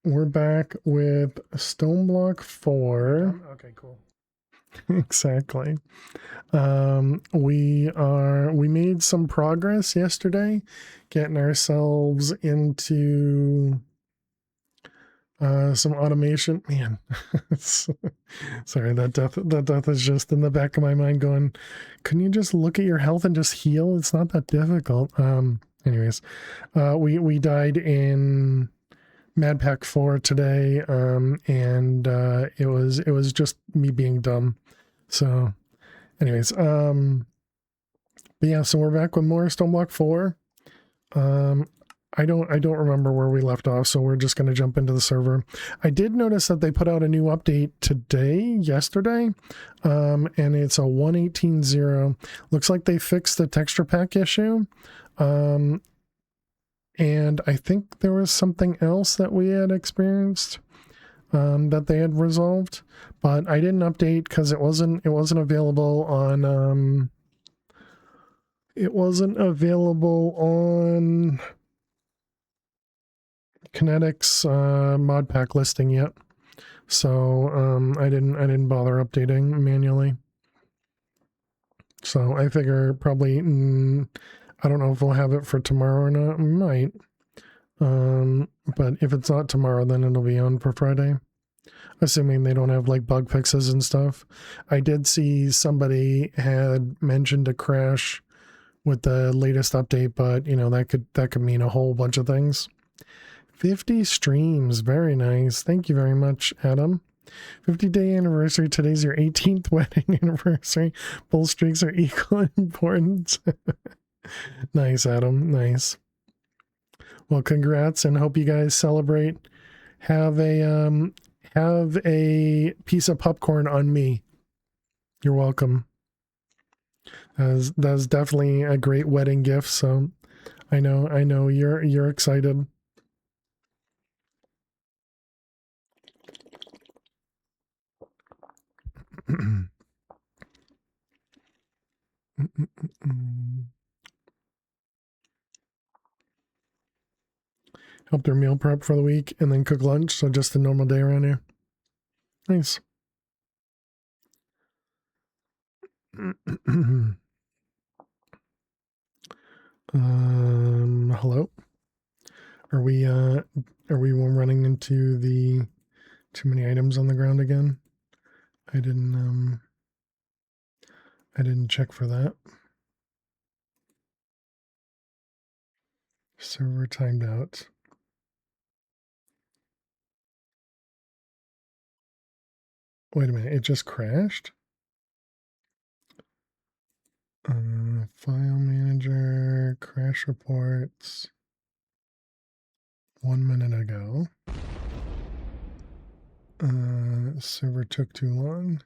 we're back with Stoneblock 4. Okay, cool. Exactly. We made some progress yesterday, getting ourselves into some automation. Man, sorry, that death is just in the back of my mind going, couldn't you just look at your health and just heal? It's not that difficult. Anyways, we died in Mad Pack 4 today, and it was just me being dumb. So anyways, but yeah, so we're back with more Stoneblock 4. I don't remember where we left off, so we're just going to jump into the server. I did notice that they put out a new update yesterday, and it's a 1.18.0. Looks like they fixed the texture pack issue. And I think there was something else that we had experienced that they had resolved, but I didn't update because it wasn't available on Kinetic's mod pack listing yet. So I didn't bother updating manually. So I figure probably I don't know if we'll have it for tomorrow or not. We might. But if it's not tomorrow, then it'll be on for Friday. Assuming they don't have like bug fixes and stuff. I did see somebody had mentioned a crash with the latest update, but you know, that could mean a whole bunch of things. 50 streams, very nice. Thank you very much, Adam. 50-day anniversary. Today's your 18th wedding anniversary. Both streaks are equal importance. Nice, Adam. Nice. Well, congrats, and hope you guys celebrate. Have a piece of popcorn on me. You're welcome. That's definitely a great wedding gift. So I know you're excited. Help their meal prep for the week and then cook lunch. So just a normal day around here. Nice. Hello. Are we running into the too many items on the ground again? I didn't check for that. Server timed out. Wait a minute, it just crashed? File manager, crash reports. 1 minute ago. Server took too long.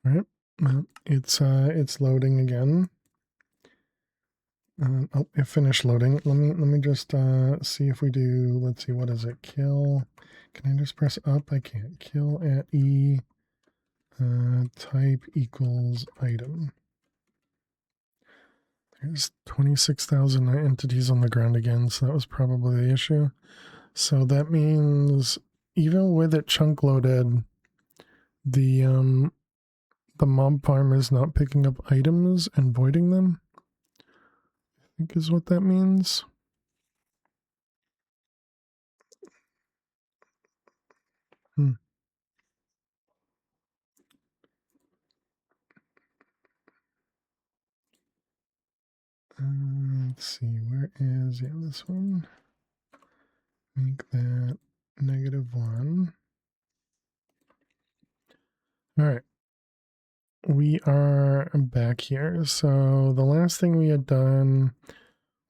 All right, well, it's loading again. Oh, it finished loading. Let me just see if we do. Let's see, what is it? Kill. Can I just press up? I can't. Kill at E. Type equals item. There's 26,000 entities on the ground again, so that was probably the issue. So that means even with it chunk loaded, the mob farm is not picking up items and voiding them, I think is what that means. Let's see, where is, yeah, this one. Make that -1. All right. We are back here. So the last thing we had done,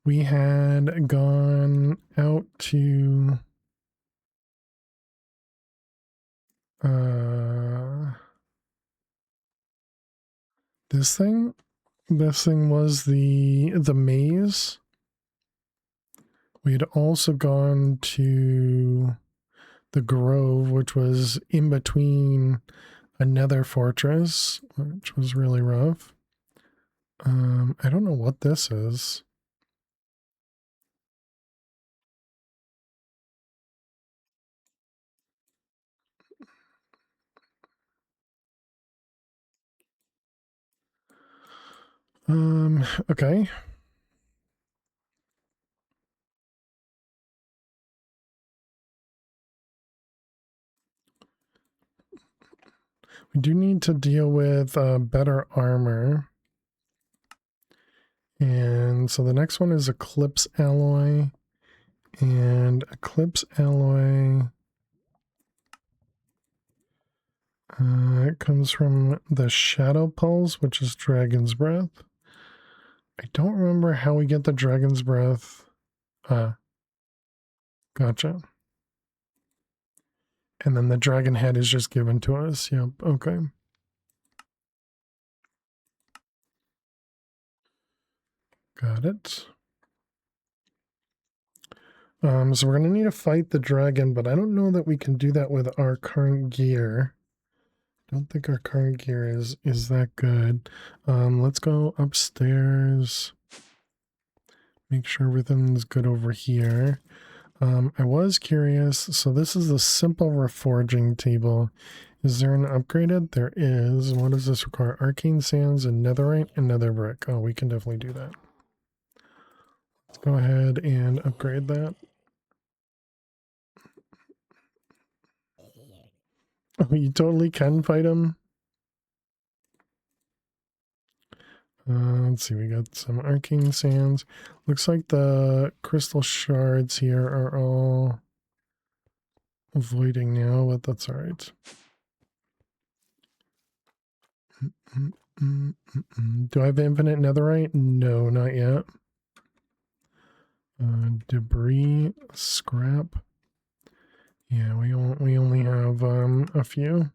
we had gone out to this thing. This thing was the maze. We had also gone to the grove, which was in between, a nether fortress, which was really rough. I don't know what this is. Okay. We do need to deal with better armor. And so the next one is Eclipse Alloy. And Eclipse Alloy, it comes from the Shadow Pulse, which is Dragon's Breath. I don't remember how we get the Dragon's Breath. Gotcha. And then the Dragon Head is just given to us. Yep, okay. Got it. So we're going to need to fight the dragon, but I don't know that we can do that with our current gear. I don't think our current gear is that good. Let's go upstairs. Make sure everything's good over here. I was curious. So this is the simple reforging table. Is there an upgraded? There is. What does this require? Arcane sands and netherite and nether brick. Oh, we can definitely do that. Let's go ahead and upgrade that. Oh, you totally can fight him. Let's see, we got some arcane sands. Looks like the crystal shards here are all avoiding now, but that's all right. Do I have infinite netherite? No, not yet. Debris, scrap. Yeah, we only have a few.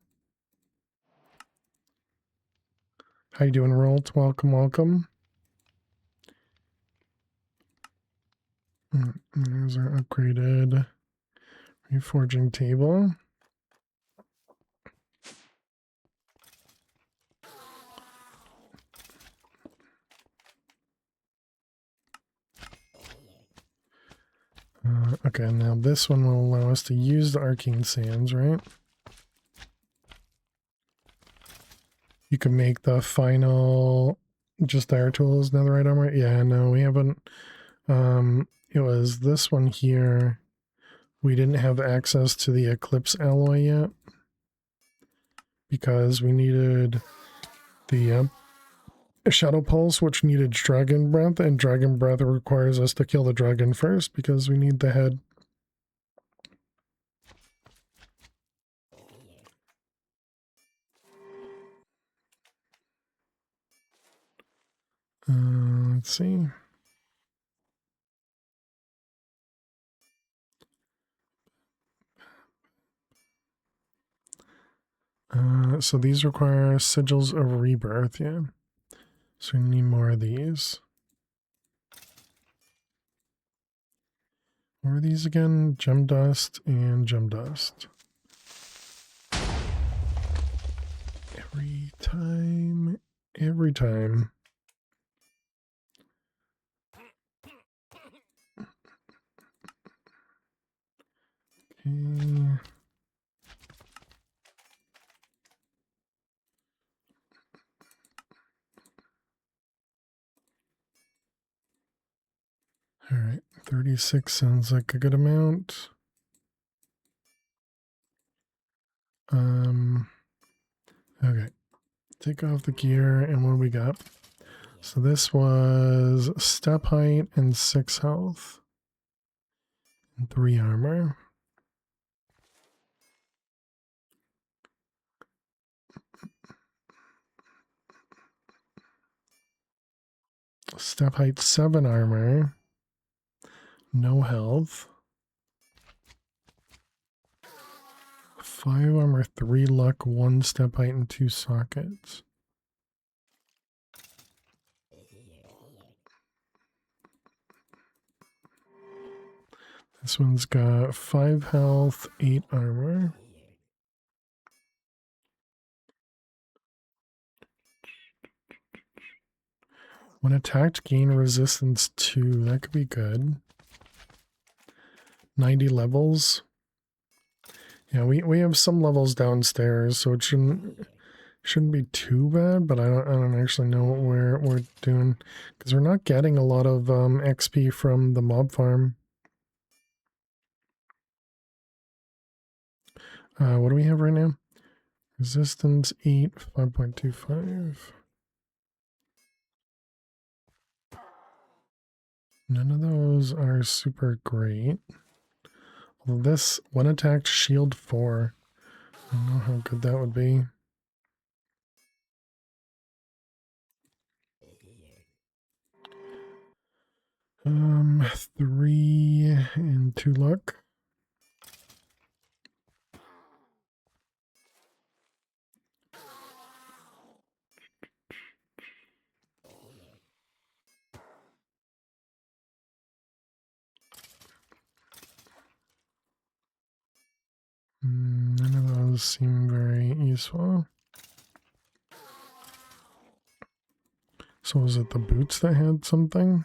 How you doing, Rolt? Welcome, welcome. There's our upgraded reforging table. Okay, now this one will allow us to use the arcane sands, right? You can make the final just our tools, netherite armor. Yeah, no, we haven't. It was this one here. We didn't have access to the Eclipse alloy yet because we needed the Shadow Pulse, which needed Dragon Breath, and Dragon Breath requires us to kill the dragon first because we need the head. Let's see. So these require sigils of rebirth, yeah. So we need more of these. What are these again? Gem dust and gem dust. Every time. Okay. All right, 36 sounds like a good amount. Okay, take off the gear, and what do we got? So this was step height and 6 health and 3 armor. Step height 7 armor, no health. 5 armor, 3 luck, 1 step height, and 2 sockets. This one's got 5 health, 8 armor. When attacked, gain resistance 2. That could be good. 90 levels. Yeah, we have some levels downstairs, so it shouldn't be too bad, but I don't actually know what we're doing, because we're not getting a lot of XP from the mob farm. What do we have right now? Resistance 8, 5.25. None of those are super great. Although this one attacked shield 4. I don't know how good that would be. Um, 3 and 2 luck. None of those seem very useful. So was it the boots that had something?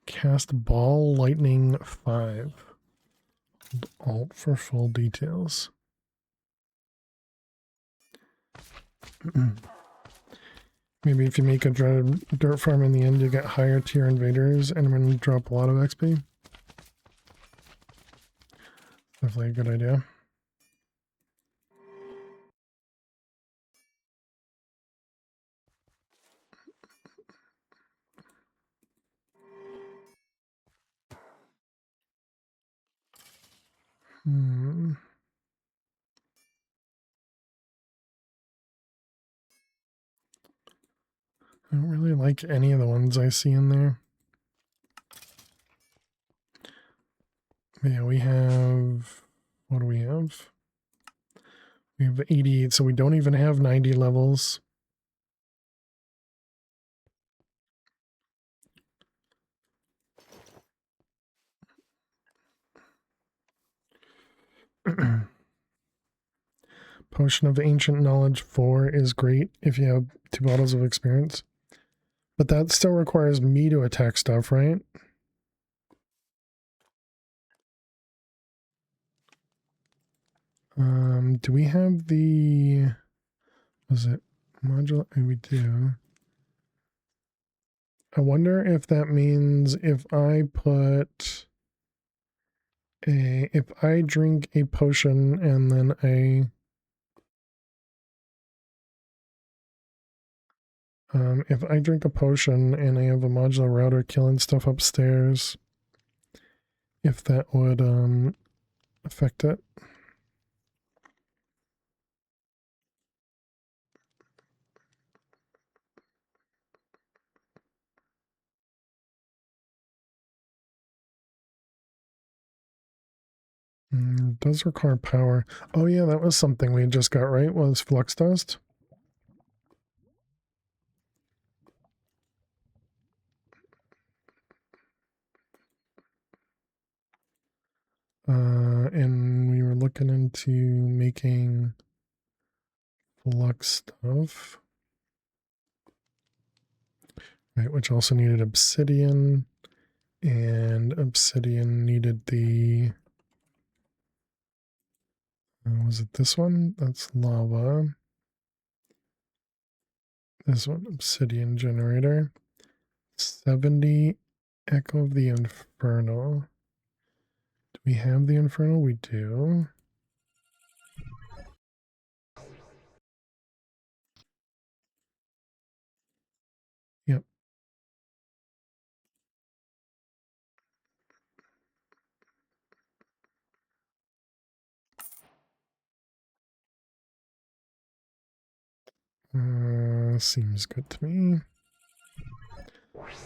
Cast ball lightning 5. Alt for full details. Maybe if you make a dirt farm in the end, you get higher tier invaders and when you drop a lot of XP. Definitely a good idea. I don't really like any of the ones I see in there. Yeah, we have... What do we have? We have 88, so we don't even have 90 levels. Potion of Ancient Knowledge 4 is great if you have 2 bottles of experience. But that still requires me to attack stuff, right? Do we have the... Was it modular? We do. I wonder if that means if I put a... If I drink a potion and then if I drink a potion and I have a modular router killing stuff upstairs, if that would affect it. Does require power. Oh yeah, that was something we just got right, was flux dust. And we were looking into making flux stuff. Right, which also needed obsidian. And obsidian needed the... was it this one? That's lava. This one, obsidian generator. 70 Echo of the Infernal. Do we have the Infernal? We do. Yep. Seems good to me.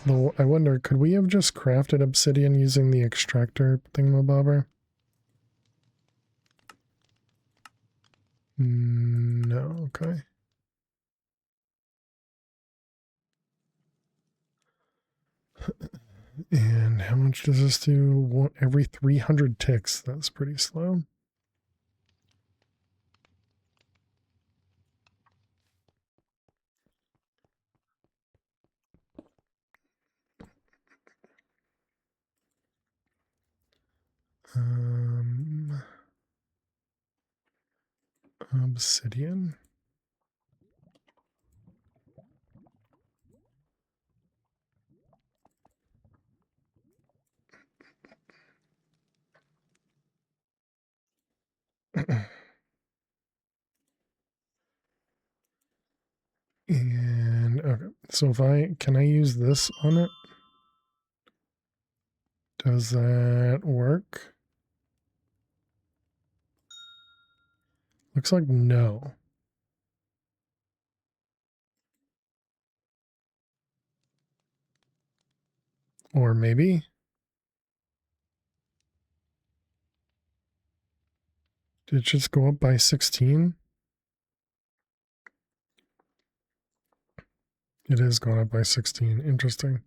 Though I wonder, could we have just crafted obsidian using the extractor thingamabobber? No, okay. And how much does this do? Every 300 ticks. That's pretty slow. Obsidian. And okay, so if can I use this on it? Does that work? Looks like no. Or maybe? Did it just go up by 16? It is going up by 16. Interesting.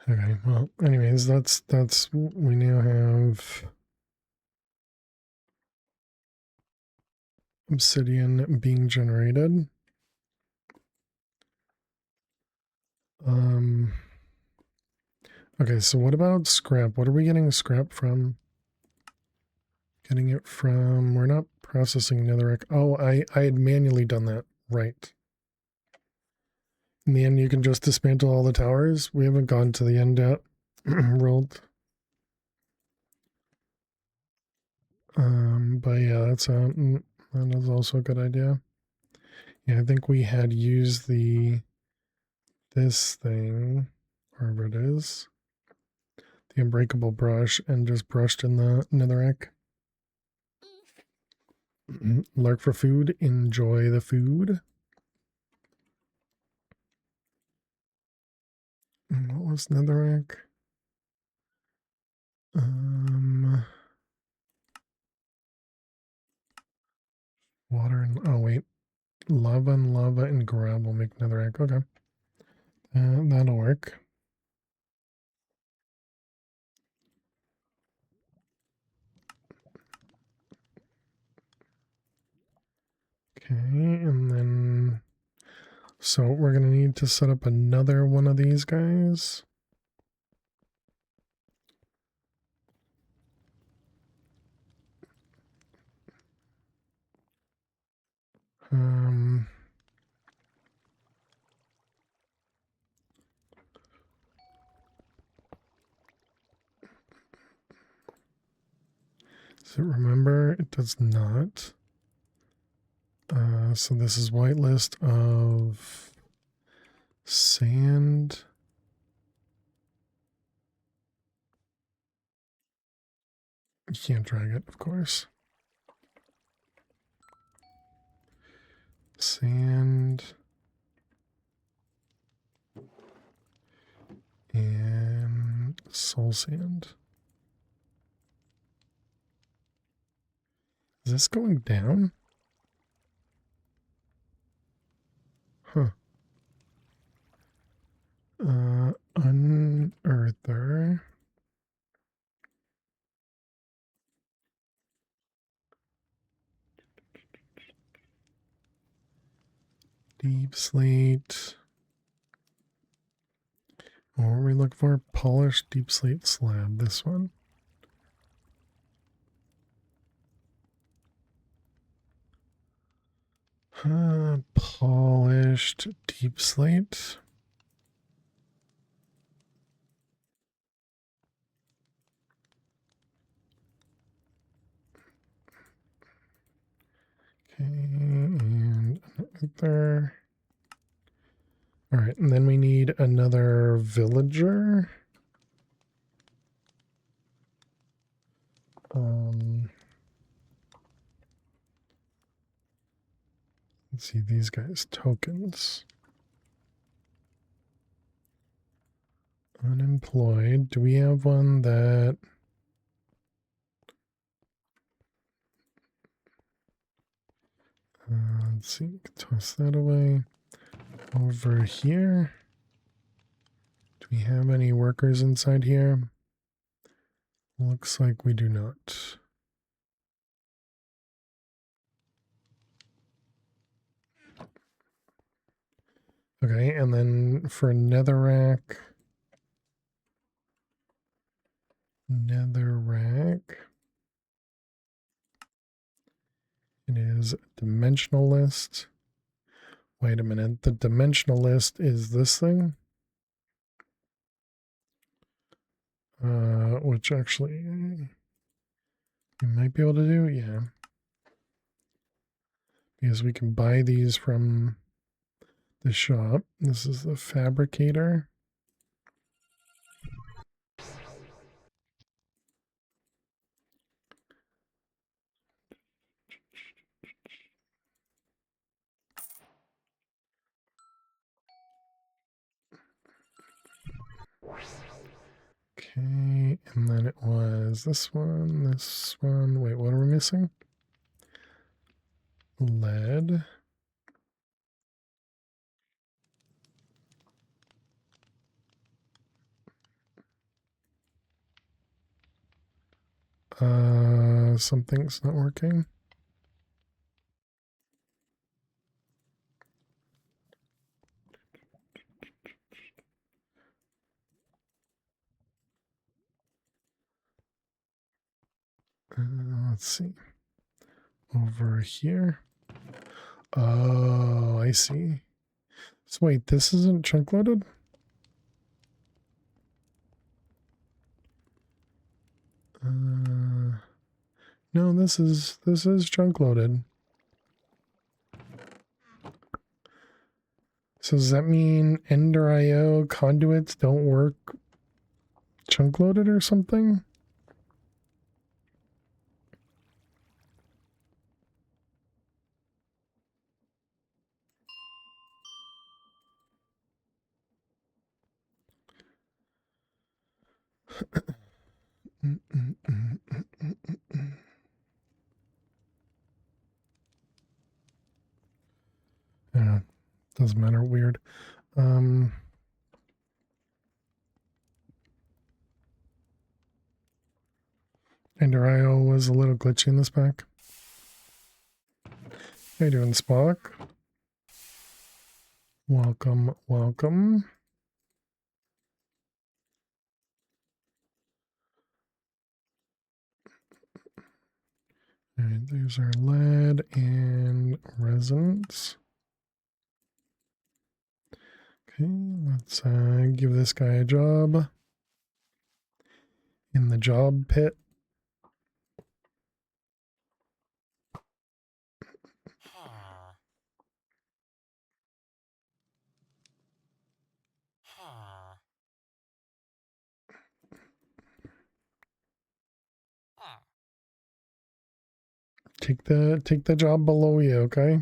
Okay, well, anyways, that's we now have obsidian being generated. Okay, so what about scrap? What are we getting scrap from? Getting it from, we're not processing netherrack. Oh, I had manually done that. Right. In the end, you can just dismantle all the towers. We haven't gone to the end yet. Rolled. But yeah, that is also a good idea. Yeah, I think we had used this thing, wherever it is, the unbreakable brush, and just brushed in the netherrack. Lurk for food. Enjoy the food. What was netherrack? Water and oh wait, lava and gravel make netherrack. Okay, that'll work. Okay, and then so we're gonna need to set up another one of these guys. So remember, it does not. So this is whitelist of sand. You can't drag it, of course. Sand. And soul sand. Is this going down? Huh. Unearther. Deep slate. What are we looking for? Polished deep slate slab. This one. Polished deep slate. Okay, and another. All right, and then we need another villager. Let's see these guys, tokens. Unemployed. Do we have one that Let's see, toss that away. Over here. Do we have any workers inside here? Looks like we do not. Okay, and then for netherrack. Netherrack. It is a dimensional list. Wait a minute, the dimensional list is this thing? Which actually we might be able to do, yeah. Because we can buy these from the shop. This is the fabricator. Okay, and then it was this one, this one. Wait, what are we missing? Lead. Something's not working. Let's see. Over here. Oh, I see. So wait, this isn't chunk loaded? No, this is chunk loaded. So does that mean Ender IO conduits don't work chunk loaded or something? Yeah, doesn't matter. Weird. Ender IO was a little glitchy in this pack. How you doing, Spock? Welcome, welcome. All right, there's our lead and resonance. Okay, let's give this guy a job in the job pit. Take the job below you, okay?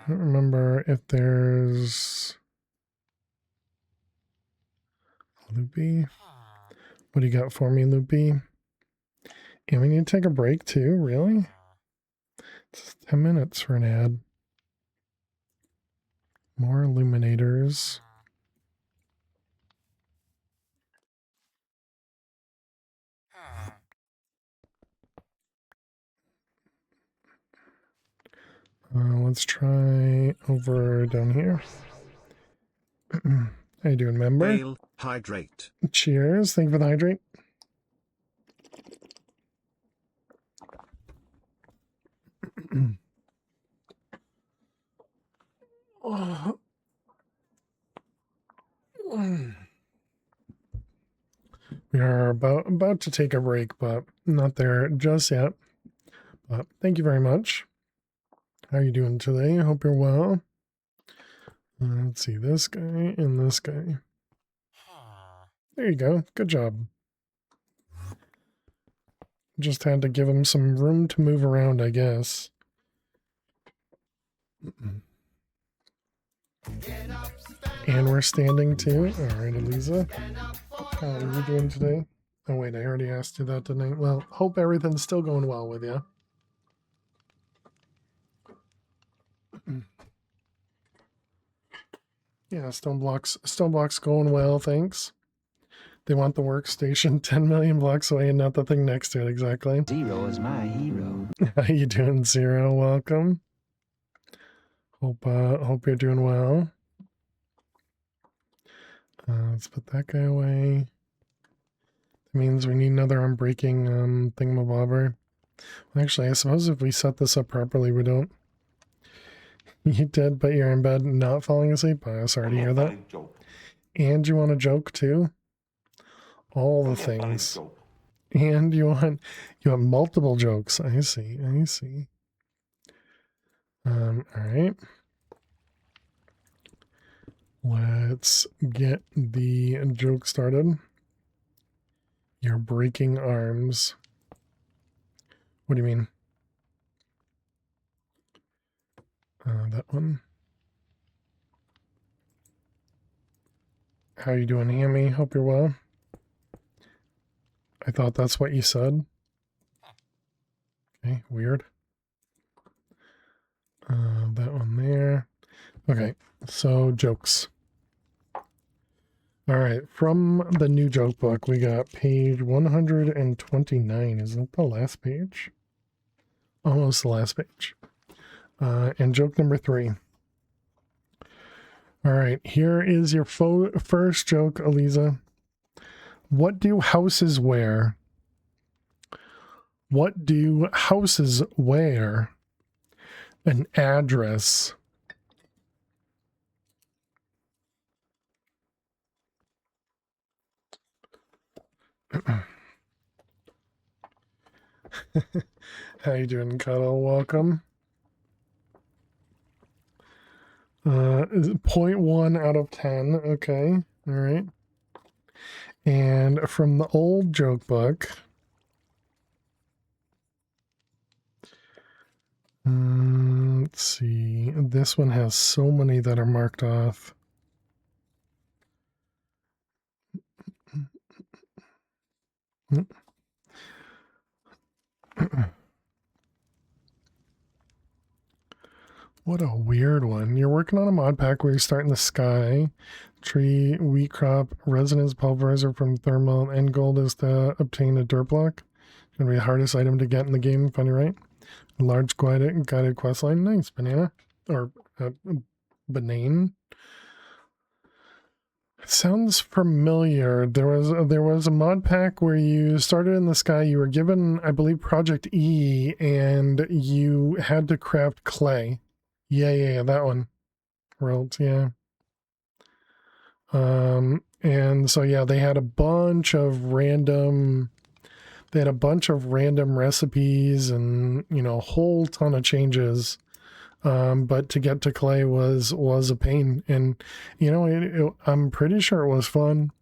I don't remember if there's Loopy. What do you got for me, Loopy? And we need to take a break too, really? It's 10 minutes for an ad. More illuminators. Let's try over down here. How you doing, member? Ale, hydrate. Cheers. Thank you for the hydrate. We are about to take a break, but not there just yet. But thank you very much. How are you doing today? I hope you're well. Let's see, this guy and this guy. There you go. Good job. Just had to give him some room to move around, I guess. Get up, stand And we're standing too. Alright, Eliza. How are you doing today? Oh wait, I already asked you that, didn't I? Well, hope everything's still going well with you. Yeah, Stoneblock's going well, thanks. They want the workstation 10 million blocks away and not the thing next to it, exactly. Zero is my hero. How you doing, Zero? Welcome. Hope you're doing well. Let's put that guy away. That means we need another unbreaking thingamabobber. Actually, I suppose if we set this up properly, we don't. You did, but you're in bed not falling asleep? Oh, sorry to hear that. And you want a joke too? All the things. And you want multiple jokes. I see. Alright. Let's get the joke started. You're breaking arms. What do you mean? That one. How you doing, Hammy? Hope you're well. I thought that's what you said. Okay, weird. That one there. Okay, so jokes. All right, from the new joke book, we got page 129. Is that the last page? Almost the last page. And joke number 3. All right, here is your first joke, Eliza. What do houses wear? What do houses wear? An address. How you doing, Cuddle? Welcome. 0.1 out of 10. Okay. All right. And from the old joke book, let's see. This one has so many that are marked off. What a weird one. You're working on a mod pack where you start in the sky. Tree, wheat crop, resonance pulverizer from thermal. End goal is to obtain a dirt block. It's going to be the hardest item to get in the game, funny, right? A large guided quest line. Nice, banana. Or banane. Sounds familiar. There was a mod pack where you started in the sky. You were given, I believe, Project E, and you had to craft clay. Yeah, that one. Worlds, yeah. And so yeah, they had a bunch of random recipes and, you know, a whole ton of changes. But to get to clay was a pain, and you know, I'm pretty sure it was fun.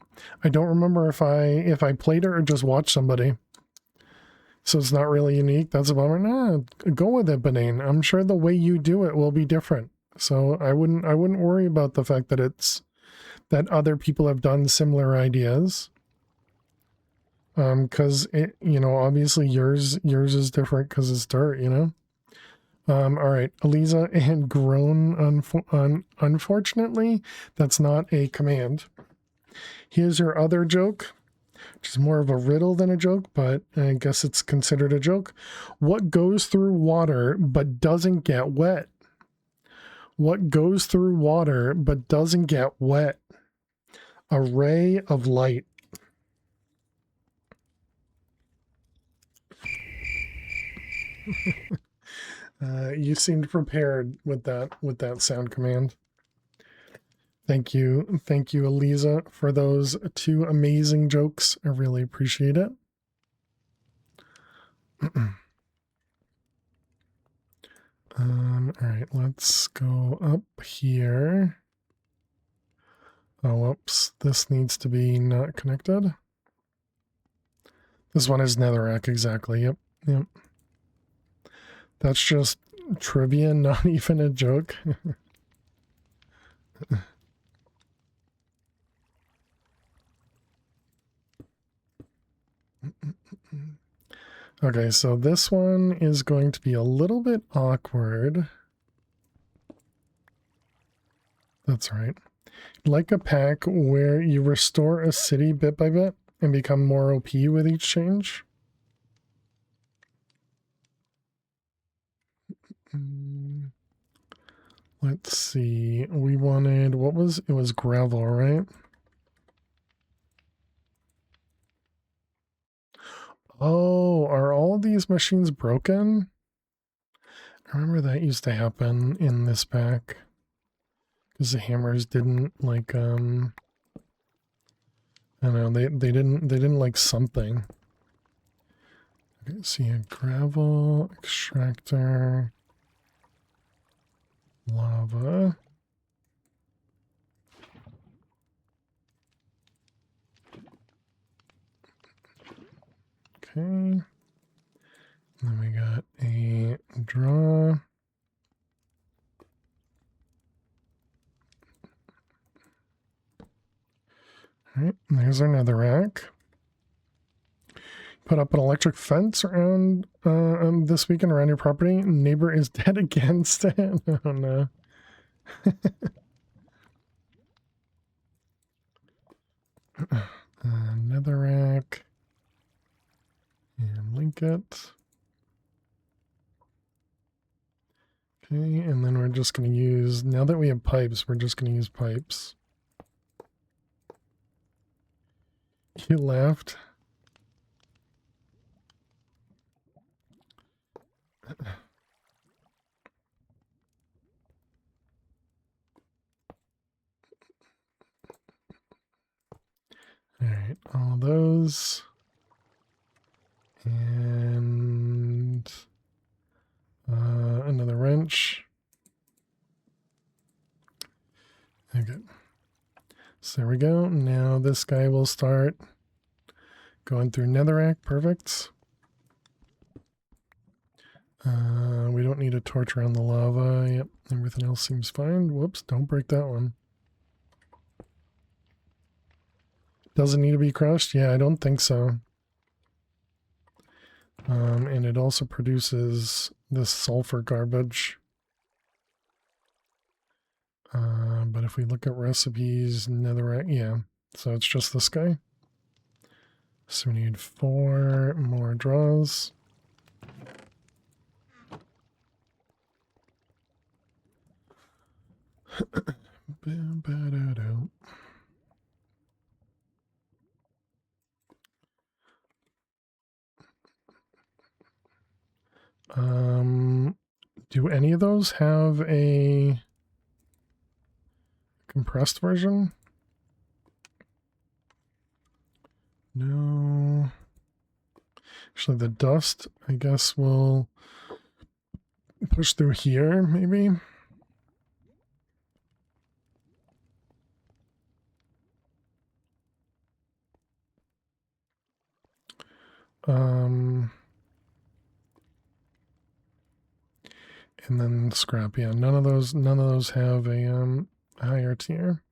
I don't remember if I played it or just watched somebody. So it's not really unique. That's a bummer. Nah, go with it, Banane. I'm sure the way you do it will be different. So I wouldn't worry about the fact that other people have done similar ideas. Because it, you know, obviously yours is different because it's dirt, you know. All right, Eliza and groan. Unfortunately, that's not a command. Here's your other joke, which is more of a riddle than a joke, but I guess it's considered a joke. What goes through water but doesn't get wet? What goes through water but doesn't get wet? A ray of light. You seemed prepared with that sound command. Thank you, Eliza, for those 2 amazing jokes. I really appreciate it. All right, let's go up here. Oh, whoops, this needs to be not connected. This one is netherrack, exactly. Yep. That's just trivia, not even a joke. Okay, so this one is going to be a little bit awkward. That's right. Like a pack where you restore a city bit by bit and become more OP with each change. Let's see. We wanted, what was, it was gravel, right? Oh, are all of these machines broken? I remember that used to happen in this pack. Because the hammers didn't like, I don't know, they didn't like something. Okay, so you have gravel, extractor, lava. Okay. And then we got a draw. All right, and there's our netherrack. Put up an electric fence around this weekend around your property. Neighbor is dead against it. Oh no. Netherrack. And link it. Okay, and then we're just going to use, now that we have pipes, we're just going to use pipes. You left. All right, all those. And another wrench. Okay. So there we go. Now this guy will start going through netherrack. Perfect. We don't need a torch around the lava. Yep, everything else seems fine. Whoops, don't break that one. Doesn't need to be crushed? Yeah, I don't think so. And it also produces this sulfur garbage. But if we look at recipes, netherrack, yeah. So it's just this guy. So we need 4 more draws. Do any of those have a compressed version? No. Actually, the dust, I guess, will push through here, maybe. And then scrap. Yeah, none of those have a higher tier.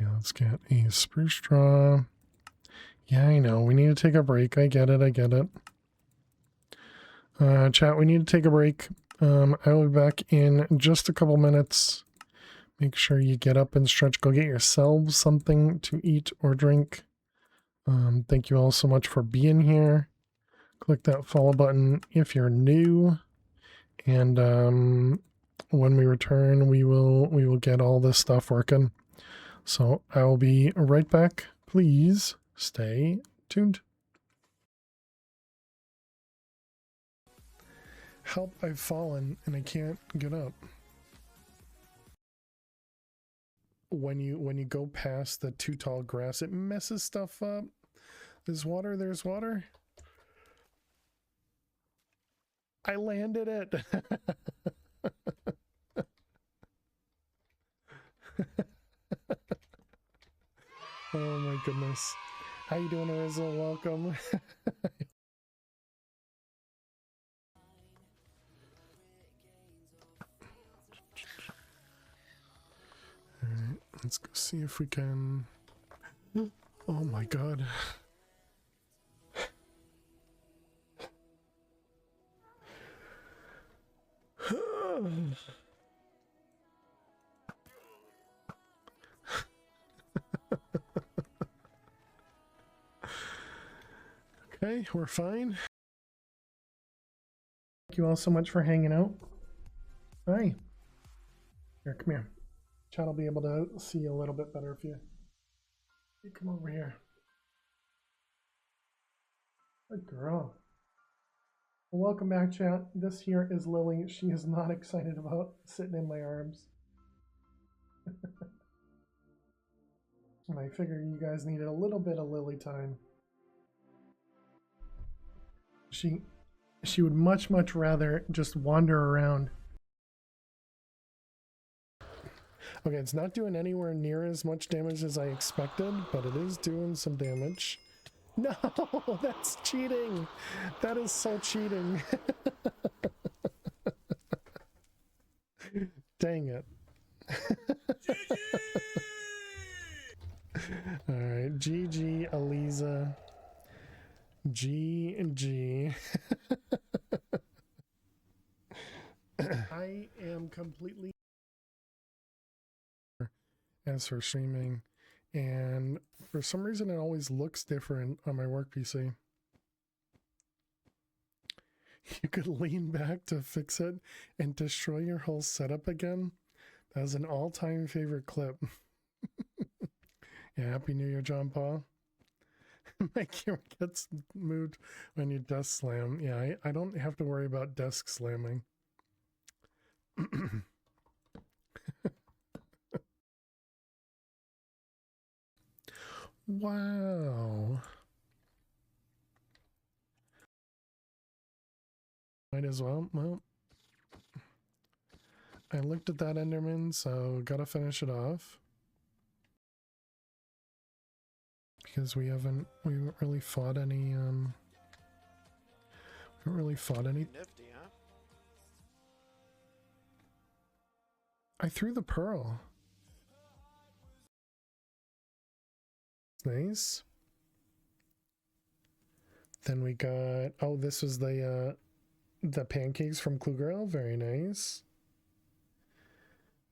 Okay, let's get a spruce straw. Yeah, I know. We need to take a break. I get it. I get it. Chat, we need to take a break. I will be back in just a couple minutes. Make sure you get up and stretch. Go get yourselves something to eat or drink. Thank you all so much for being here. Click that follow button if you're new. And when we return, we will get all this stuff working. So I will be right back. Please stay tuned. Help, I've fallen and I can't get up. When you go past the too tall grass, it messes stuff up. There's water. I landed it. Oh my goodness. How you doing, Ariza? Welcome. Alright, let's go see if we can... Oh my god. Okay, we're fine. Thank you all so much for hanging out. Hi. Here, come here. Chat will be able to see you a little bit better if you come over here. Good girl. Well, welcome back, chat. This here is Lily. She is not excited about sitting in my arms. And I figured you guys needed a little bit of Lily time. She would much rather just wander around. Okay, it's not doing anywhere near as much damage as I expected, but it is doing some damage. No, that's cheating. That is so cheating. Dang it. All right, GG, Aliza. GG. I am completely as for streaming, and for some reason it always looks different on my work PC. You could lean back to fix it and destroy your whole setup again. That was an all-time favorite clip. Yeah, Happy New Year, John Paul. My camera gets moved when you desk slam. Yeah, I don't have to worry about desk slamming. Wow. Might as well. Well, I looked at that Enderman, so gotta finish it off. Because we haven't really fought any, haven't really fought any. Nifty, huh? I threw the pearl. Nice. Then we got, oh, this was the pancakes from Klugerl. Very nice.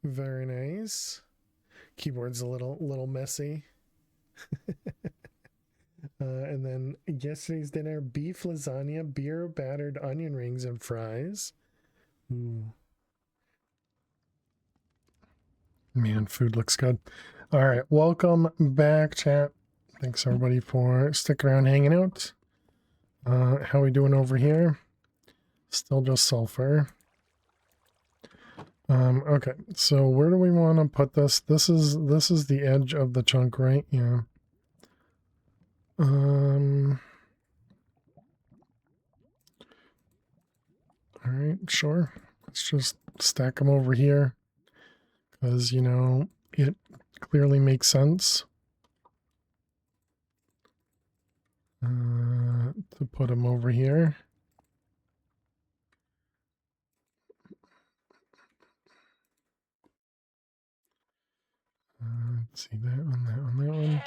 Very nice. Keyboard's a little messy. And then yesterday's dinner, beef lasagna, beer battered onion rings, and fries. Ooh. Man, food looks good. All right, welcome back, chat. Thanks everybody for sticking around, hanging out. How we doing over here? Still just sulfur. Okay, so where do we want to put this? This is the edge of the chunk, right? Yeah. All right, sure. Let's just stack them over here because, you know, it clearly makes sense to put them over here. Let's see, that one, that one, that one.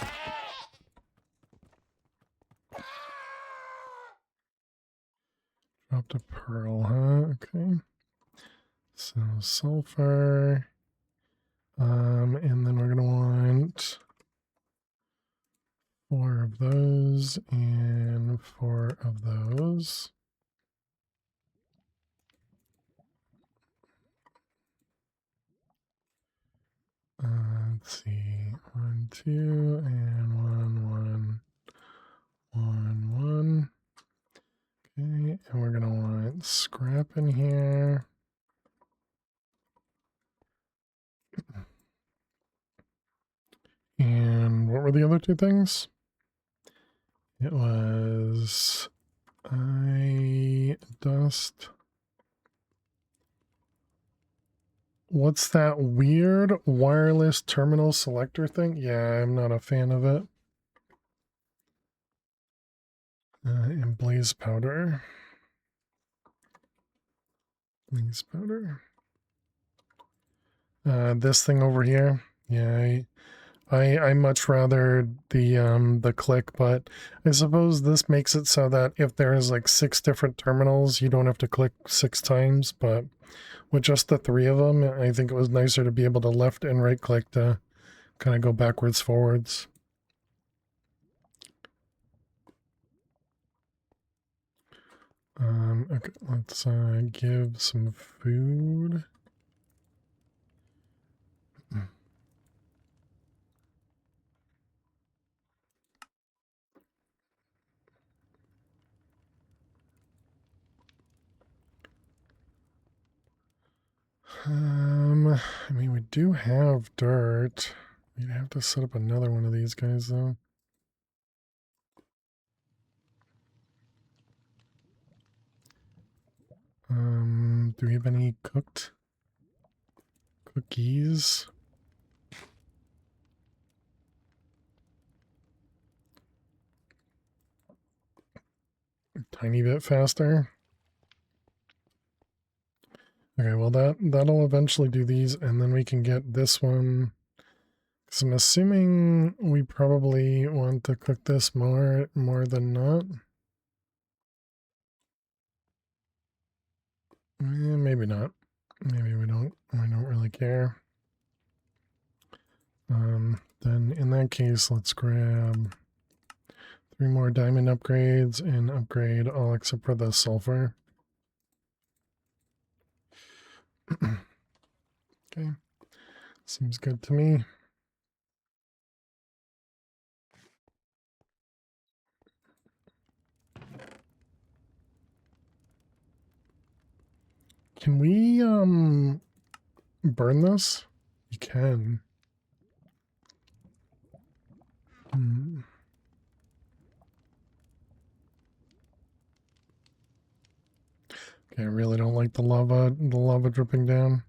Dropped a pearl, huh? Okay. So sulfur. And then we're gonna want 4 of those and 4 of those. Let's see, 1, 2, and 1, 1, 1, 1. Okay, and we're gonna want scrap in here. And what were the other 2 things? It was dust. What's that weird wireless terminal selector thing? Yeah, I'm not a fan of it. And blaze powder. Blaze powder. This thing over here. Yeah, I much rather the click, but I suppose this makes it so that if there's like 6 different terminals, you don't have to click 6 times, but with just the 3 of them, I think it was nicer to be able to left and right click to kind of go backwards, forwards. Okay, let's give some food. I mean, we do have dirt. We'd have to set up another one of these guys, though. Do we have any cooked cookies? Tiny bit faster. Okay, well that'll eventually do these, and then we can get this one. So I'm assuming we probably want to cook this more than not. Maybe not. Maybe we don't. I don't really care. Then in that case, let's grab 3 more diamond upgrades and upgrade all except for the sulfur. Okay, seems good to me. Can we burn this? You can. Okay, I really don't like the lava dripping down.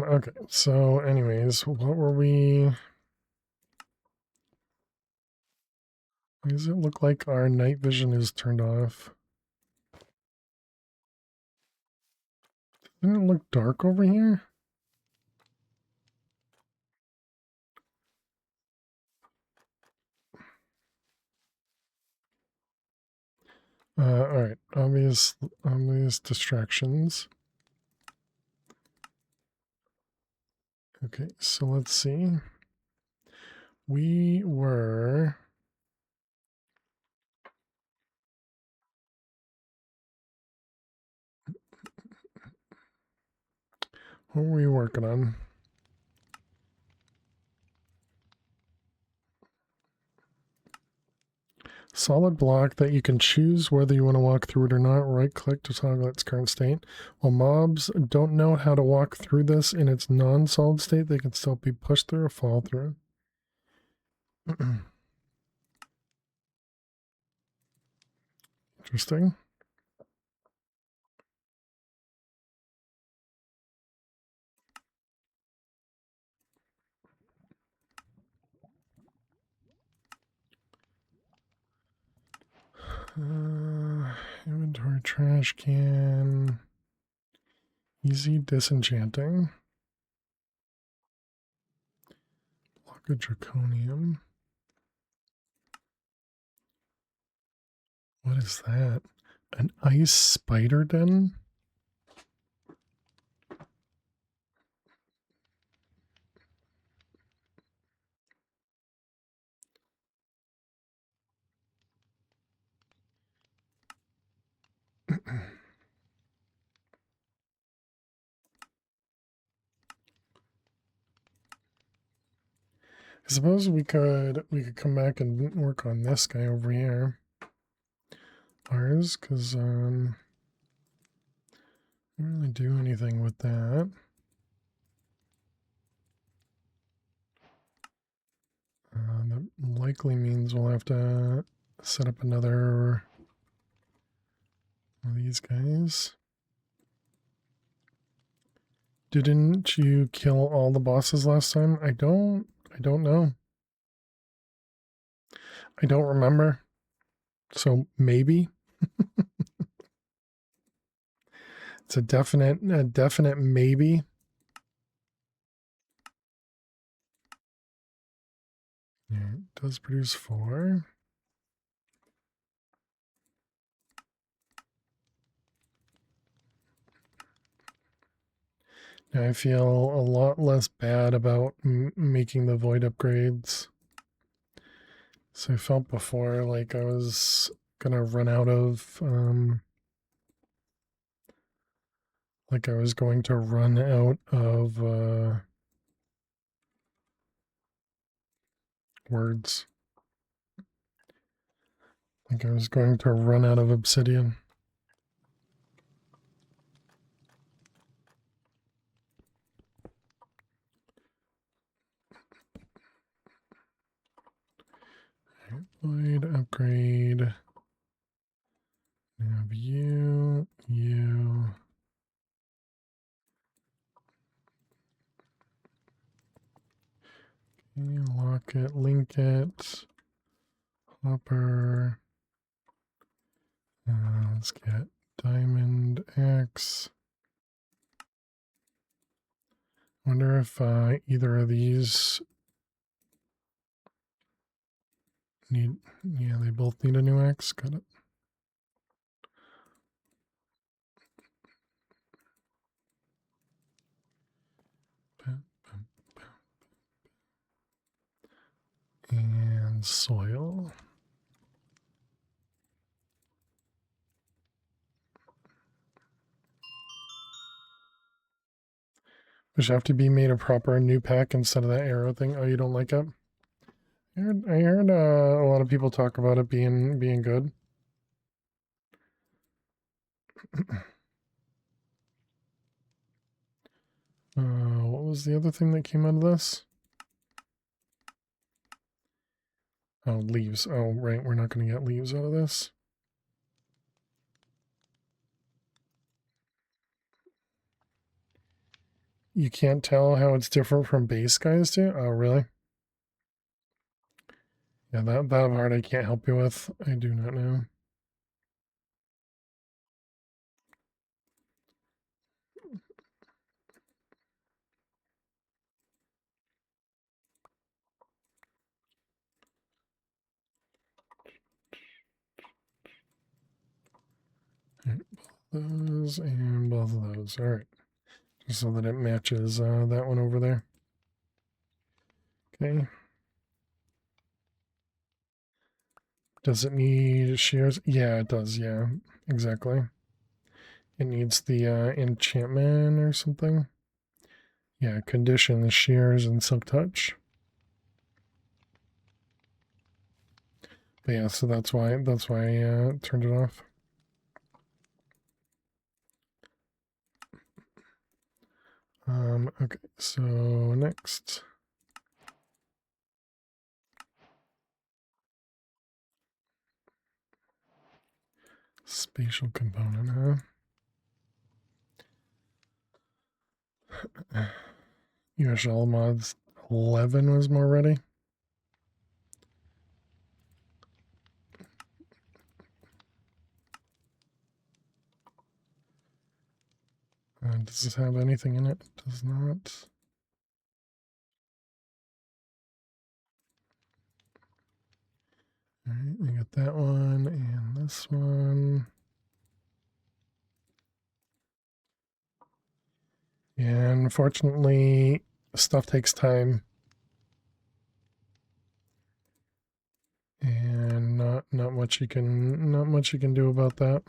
Okay, so anyways, what were we... Why does it look like our night vision is turned off? Doesn't it look dark over here? Alright, obvious distractions. Okay, so let's see. We were... What were we working on? Solid block that you can choose whether you want to walk through it or not. Right click to toggle its current state. While mobs don't know how to walk through this in its non-solid state, they can still be pushed through or fall through. Interesting. Inventory trash can. Easy disenchanting. Block of draconium. What is that? An ice spider den? I suppose we could come back and work on this guy over here. Ours, because don't really do anything with that. That likely means we'll have to set up another one of these guys. Didn't you kill all the bosses last time? I don't know. I don't remember. So maybe. It's a definite maybe. Yeah, it does produce 4. Now I feel a lot less bad about making the void upgrades. So I felt before like I was gonna run out of like I was going to run out of words. Like I was going to run out of obsidian. Void upgrade. Now you. Okay, lock it, link it. Hopper. Let's get Diamond X. Wonder if either of these need. Yeah, they both need a new X. Got it. And soil. Which have to be made a proper new pack instead of that arrow thing. Oh, you don't like it? I heard a lot of people talk about it being good. What was the other thing that came out of this? Oh, leaves. Oh, right. We're not going to get leaves out of this. You can't tell how it's different from base guys do? Oh, really? Yeah, that part I can't help you with. I do not know. Those and both of those. All right. Just so that it matches that one over there. Okay. Does it need shears? Yeah, it does. Yeah, exactly. It needs the enchantment or something. Yeah, conditions, shears, and silk touch. But yeah, so that's why I turned it off. Okay, so next. Spatial component, huh? USL mods 11 was more ready. Does this have anything in it? It does not. All right, we got that one and this one. And unfortunately, stuff takes time. And not much you can do about that.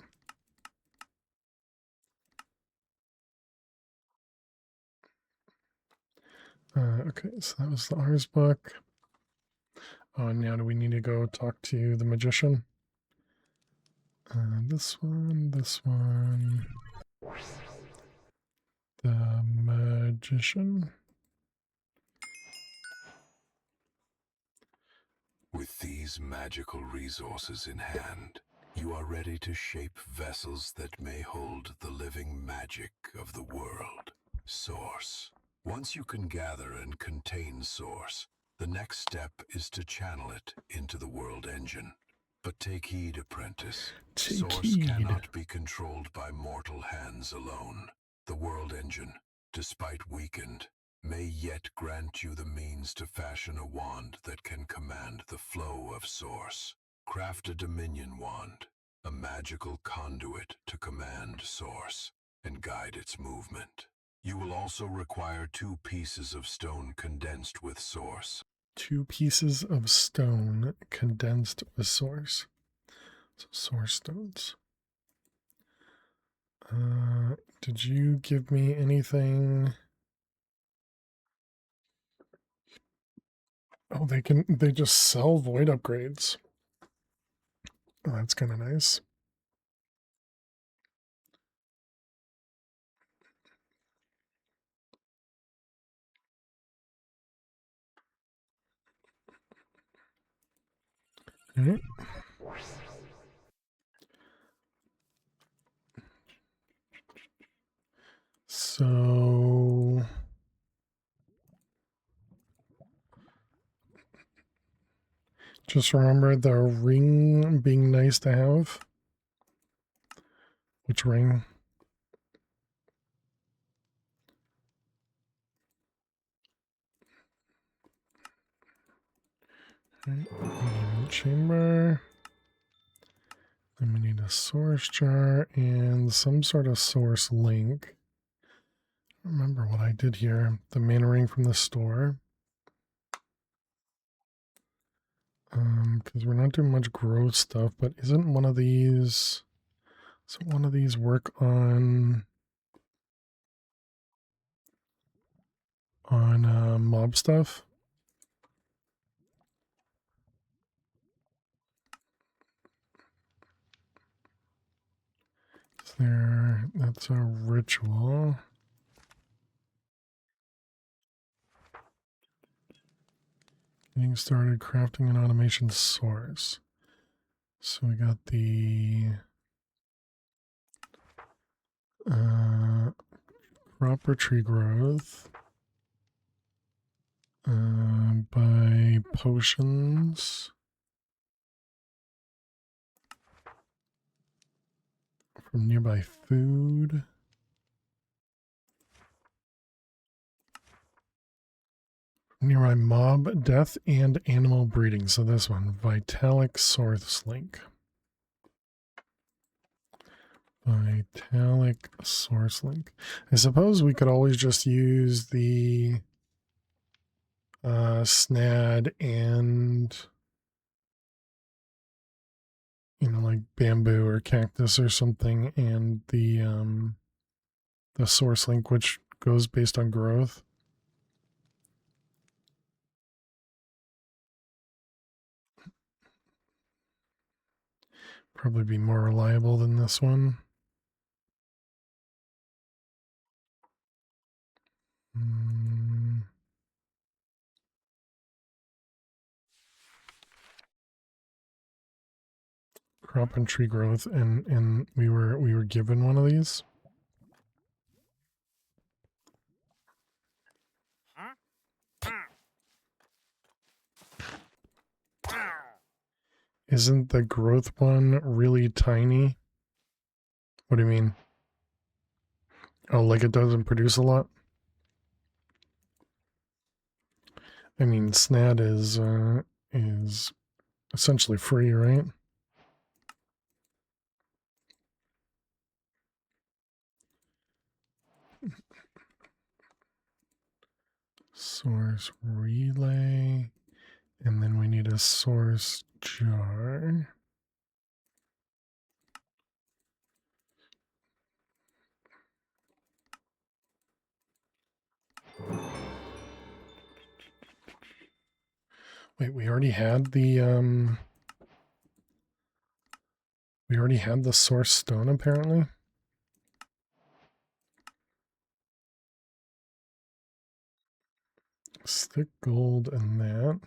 Okay, so that was the Ars book. Oh, and now do we need to go talk to the magician? This one. The magician. With these magical resources in hand, you are ready to shape vessels that may hold the living magic of the world. Source. Once you can gather and contain Source, the next step is to channel it into the world engine. But take heed, apprentice. Take Source heed. cannot be controlled by mortal hands alone. The world engine, despite weakened, may yet grant you the means to fashion a wand that can command the flow of Source. Craft a Dominion wand, a magical conduit to command Source and guide its movement. You will also require 2 pieces of stone condensed with Source. 2 pieces of stone condensed with Source. So Source stones. Did you give me anything? Oh, they just sell void upgrades. Oh, that's kind of nice. All right. So just remember the ring being nice to have. Which ring? Right. Chamber. Then we need a source jar and some sort of source link. Remember what I did here. The mana ring from the store. Because we're not doing much growth stuff, but isn't one of these... Doesn't one of these work on mob stuff? Is there... That's a ritual. Getting started crafting an automation source. So we got the proper tree growth by potions from nearby food. Nearby mob death and animal breeding. So this one, Vitalic Source Link. Vitalic Source Link. I suppose we could always just use the snad and, you know, like bamboo or cactus or something, and the source link, which goes based on growth. Probably be more reliable than this one. Crop and tree growth, and we were given one of these. Isn't the growth one really tiny? What do you mean? Oh, like it doesn't produce a lot? I mean, snad is essentially free, right? Source relay, and then we need a source jar. Wait, we already had the source stone apparently. Stick gold in that.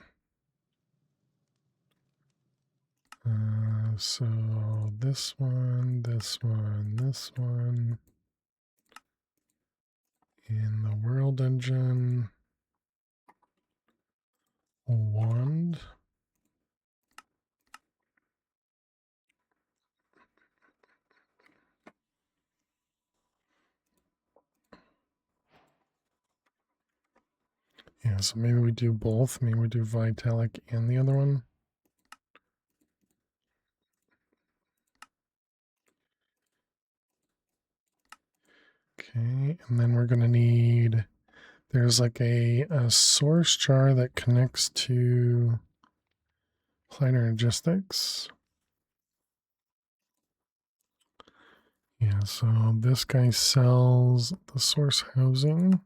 So this one, In the world engine, wand. Yeah, so maybe we do both. Maybe we do Vitalic and the other one. Okay, and then we're going to need, there's like a source jar that connects to Logistics. Yeah, so this guy sells the source housing.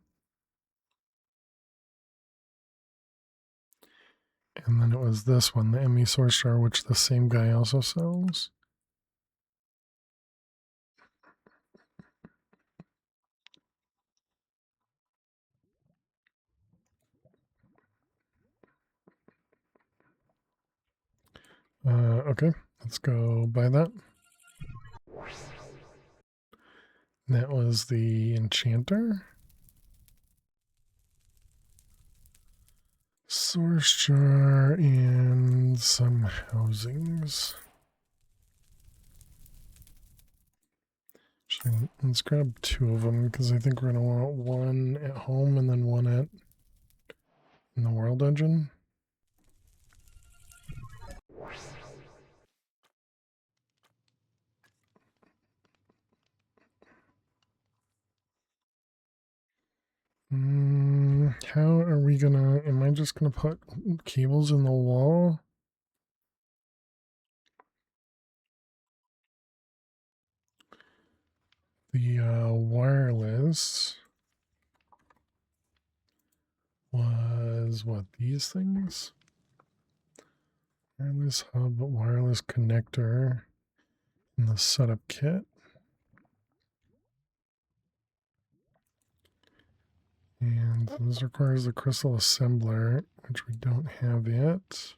And then it was this one, the ME source jar, which the same guy also sells. Okay, let's go buy that. That was the enchanter. Source jar and some housings. Actually, let's grab two of them because I think we're going to want one at home and then one in the world engine. How are we gonna, am I just gonna put cables in the wall? The wireless was what, these things? Wireless hub, wireless connector in the setup kit. And this requires the crystal assembler, which we don't have yet.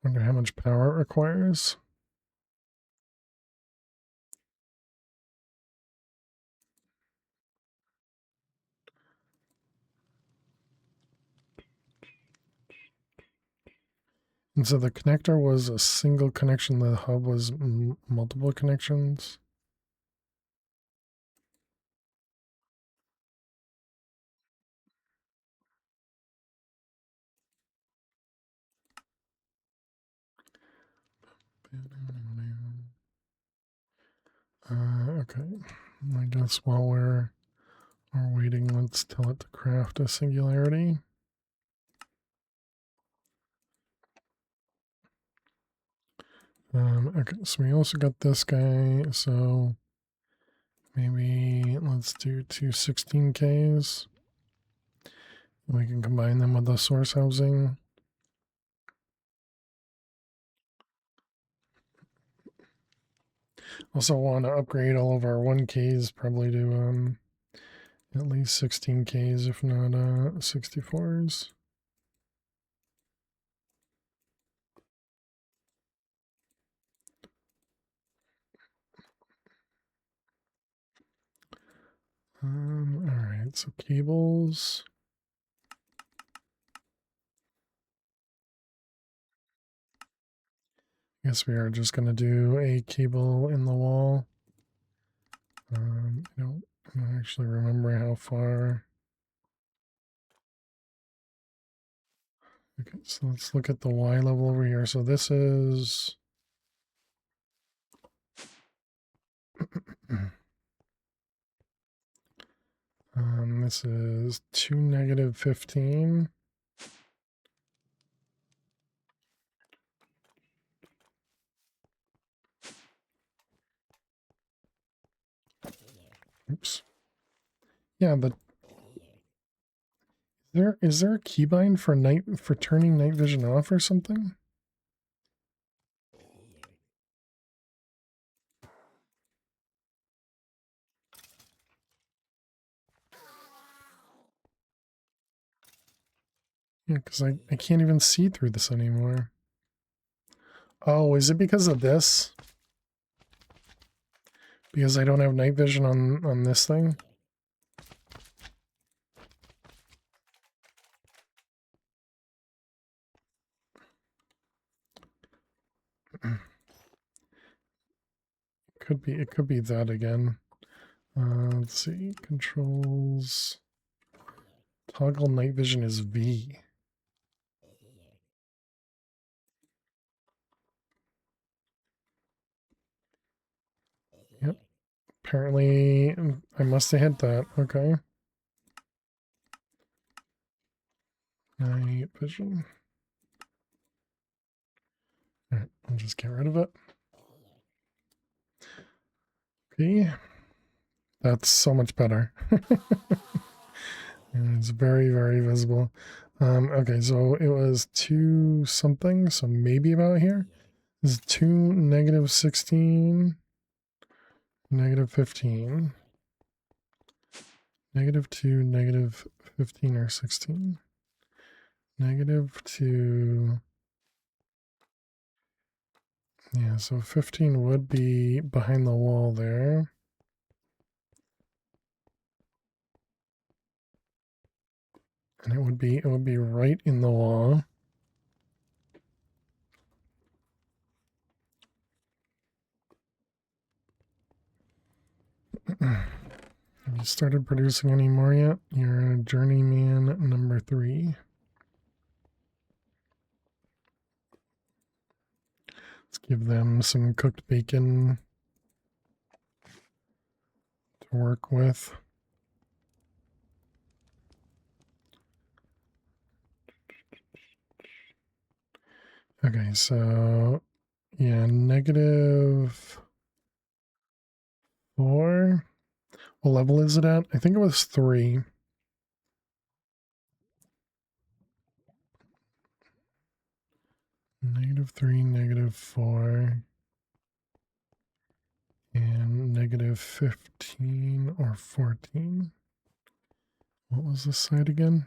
Wonder how much power it requires. And so the connector was a single connection. The hub was multiple connections. Okay. I guess while we're waiting, let's tell it to craft a singularity. Okay, so we also got this guy, so maybe let's do two 16Ks. We can combine them with the source housing. Also want to upgrade all of our 1Ks probably to at least 16Ks, if not 64s. Alright, so cables. I guess we are just going to do a cable in the wall. I don't actually remember how far. Okay, so let's look at the Y level over here. So this is this is 2 negative 15. Oops. Yeah, but is there a keybind for turning night vision off or something? Yeah, because I can't even see through this anymore. Oh, is it because of this? Because I don't have night vision on this thing? It could be that again. Let's see, controls. Toggle night vision is V. Yep. Apparently, I must have hit that. Okay. Night vision. Alright, I'll just get rid of it. Okay. That's so much better. And it's very, very visible. Okay, so it was 2 something, so maybe about here. This is 2, negative 16, negative 15. Negative 2, negative 15 or 16. Negative 2. Yeah, so 15 would be behind the wall there. And it would be right in the wall. Have you started producing any more yet? You're journeyman number 3. Let's give them some cooked bacon to work with. Okay, so yeah, negative 4. What level is it at? I think it was 3. Negative 3, negative 4. And negative 15 or 14. What was this side again?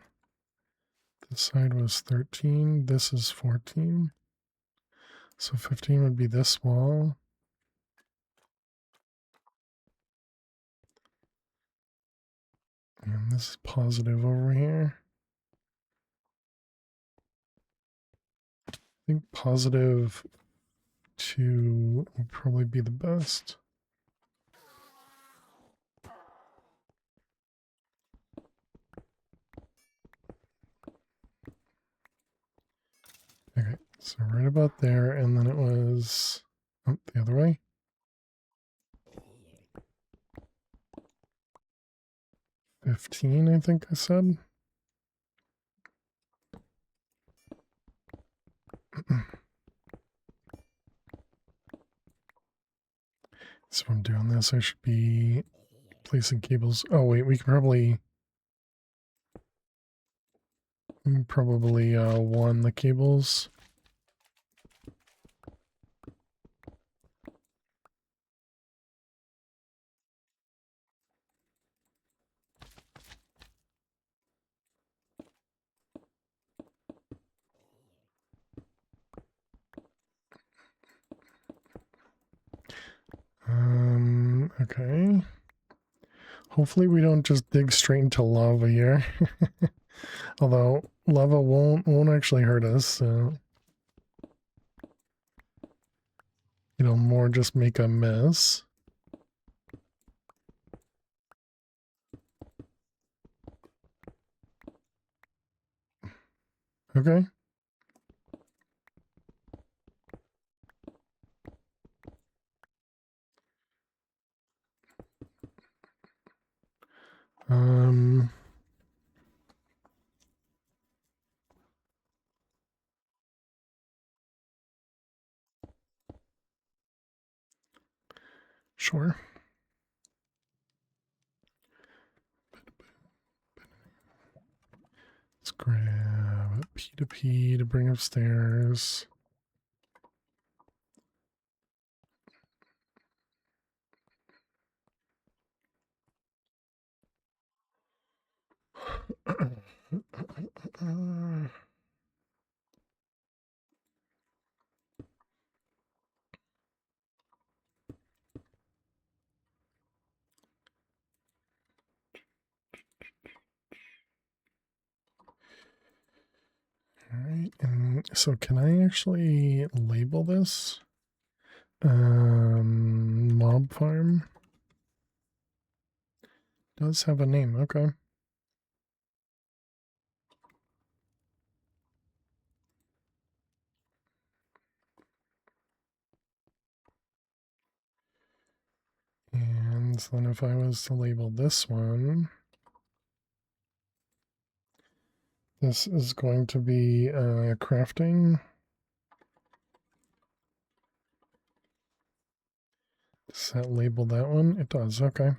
This side was 13. This is 14. So 15 would be this wall. And this is positive over here. I think positive 2 would probably be the best. Okay, so right about there, and then it was the other way. $15, I think I said. So if I'm doing this, I should be placing cables. Oh wait, we can probably won the cables. Okay. Hopefully we don't just dig straight into lava here. Although lava won't actually hurt us, so it'll more just make a mess. Okay. Sure. Let's grab a P2P to bring upstairs. And so can I actually label this? Mob farm does have a name. Okay. And then if I was to label this one, this is going to be crafting. Does that label that one? It does. Okay.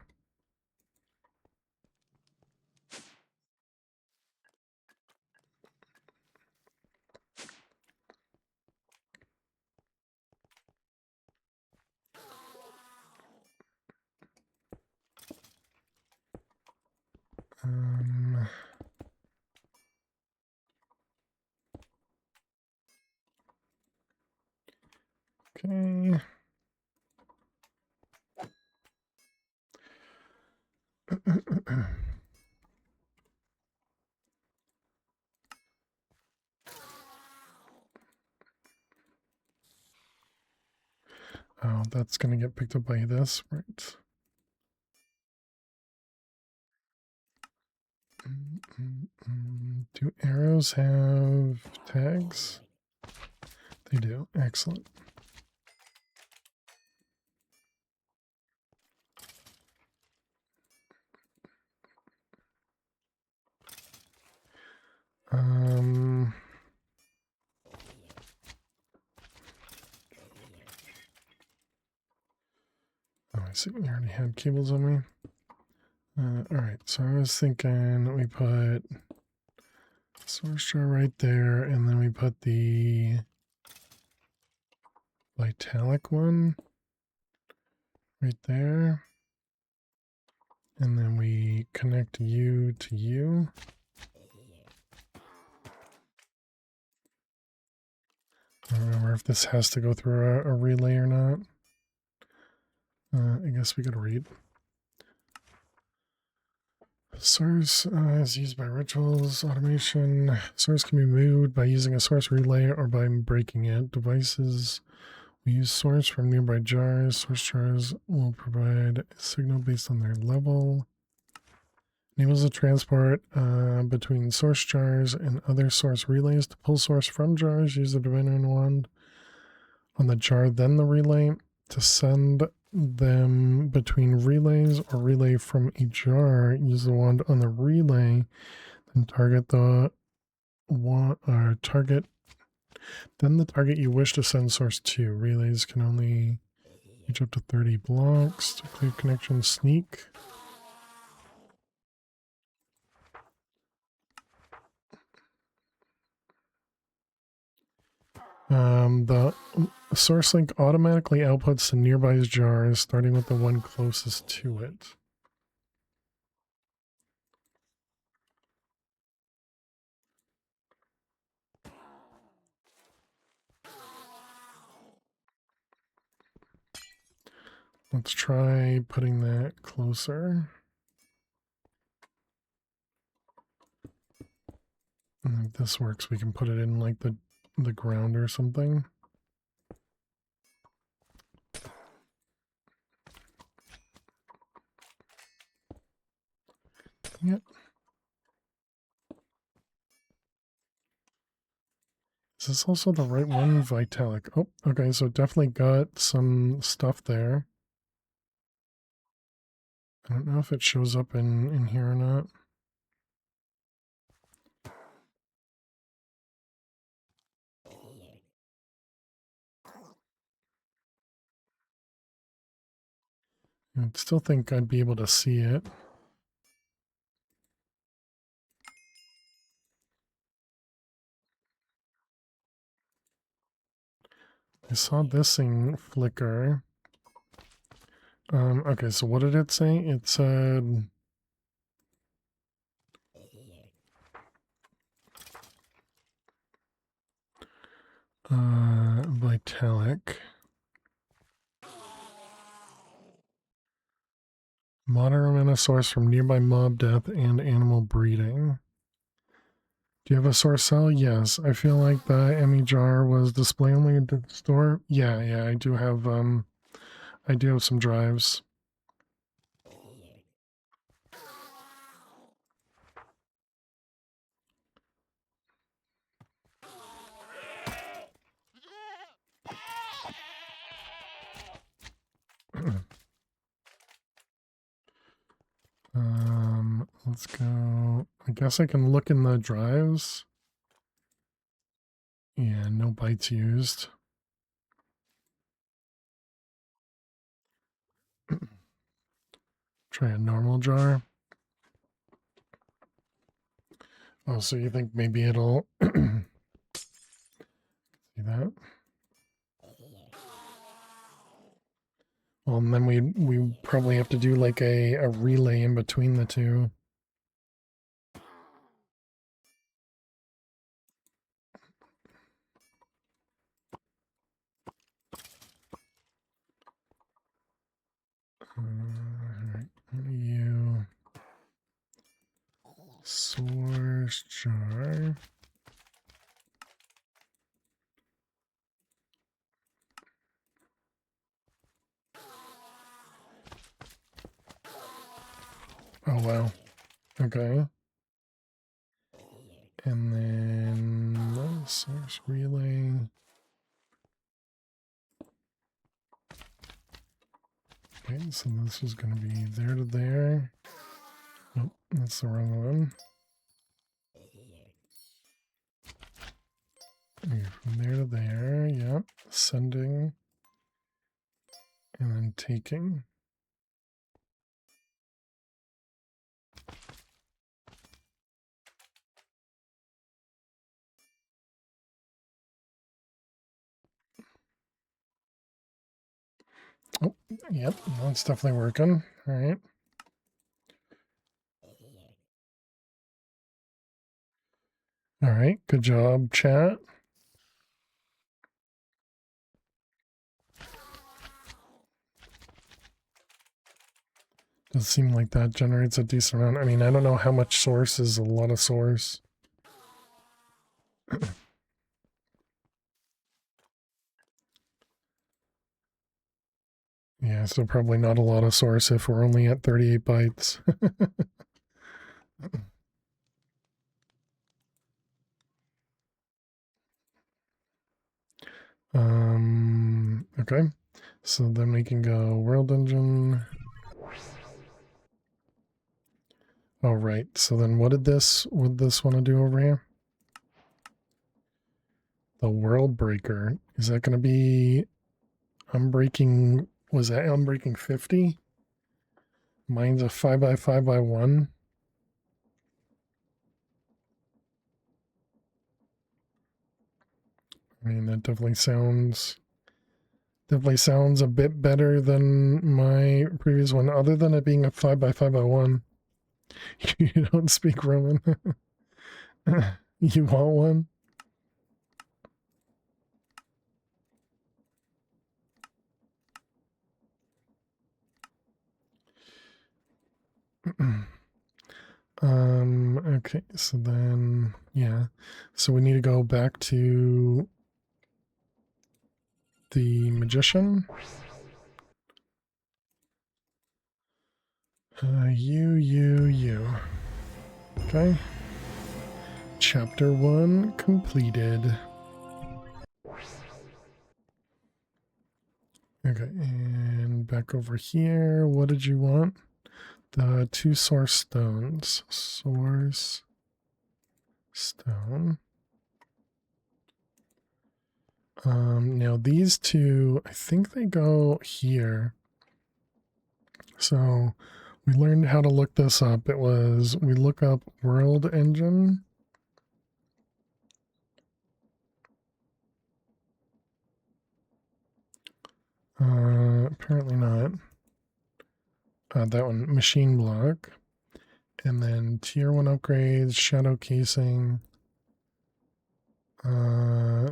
Okay. Oh, that's going to get picked up by this, right? Do arrows have tags? They do. Excellent. Oh, I see. We already had cables on me. All right. So I was thinking that we put source jar right there, and then we put the Vitalic one right there. And then we connect you to you. I don't remember if this has to go through a relay or not. I guess we could read. Source is used by rituals, automation. Source can be moved by using a source relay or by breaking it. Devices we use source from nearby jars. Source jars will provide a signal based on their level. Enables the transport between source jars and other source relays. To pull source from jars, use the divine wand on the jar, then the relay. To send them between relays or relay from a jar, use the wand on the relay, then target the target you wish to send source to. Relays can only reach up to 30 blocks. To clear connection, sneak. The source link automatically outputs to nearby jars, starting with the one closest to it. Let's try putting that closer. And if this works, we can put it in like the ground or something. Yep. Is this also the right one? Vitalic. Oh, okay, so it definitely got some stuff there. I don't know if it shows up in here or not. I still think I'd be able to see it. I saw this thing flicker. Okay, so what did it say? It said Vitalic. Moderate amount of source from nearby mob death and animal breeding. Do you have a source cell? Yes. I feel like the ME jar was display only at the store. Yeah, I do have some drives. Let's go. I guess I can look in the drives. Yeah, no bytes used. Try a normal jar. Oh, so you think maybe it'll see that? Well, and then we probably have to do like a relay in between the two. You source jar. Oh wow. Okay. And then source relay. Okay, so this is going to be there to there. Oh, that's the wrong one. Okay, from there to there, yep. Sending. And then taking. Oh, yep, that's definitely working. All right. All right, good job, chat. Does seem like that generates a decent amount. I mean, I don't know how much source is a lot of source. Yeah, so probably not a lot of source if we're only at 38 bytes. Okay. So then we can go world engine. All right. So then what would this want to do over here? The world breaker. Is that going to be unbreaking? Was that unbreaking 50? Mine's a 5x5x1. I mean, that definitely sounds a bit better than my previous one, other than it being a 5x5x1. You don't speak Roman. You want one? Okay, so then, yeah. So we need to go back to the magician. You. Okay. Chapter 1 completed. Okay, and back over here. What did you want? The 2 source stones. Source stone. Now these two, I think they go here. So we learned how to look this up. It was, we look up world engine. Apparently not. That one, machine block. And then tier 1 upgrades, shadow casing.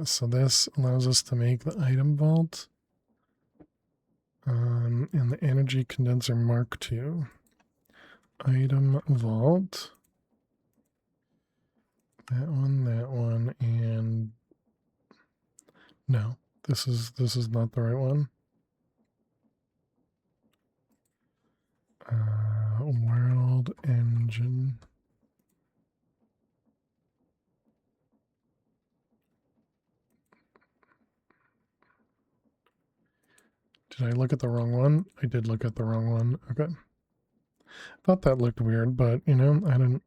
So this allows us to make the item vault. And the energy condenser Mark II. Item vault. that one, and no, this is not the right one. World engine. Did I look at the wrong one? I did look at the wrong one. Okay. Thought that looked weird, but you know, I didn't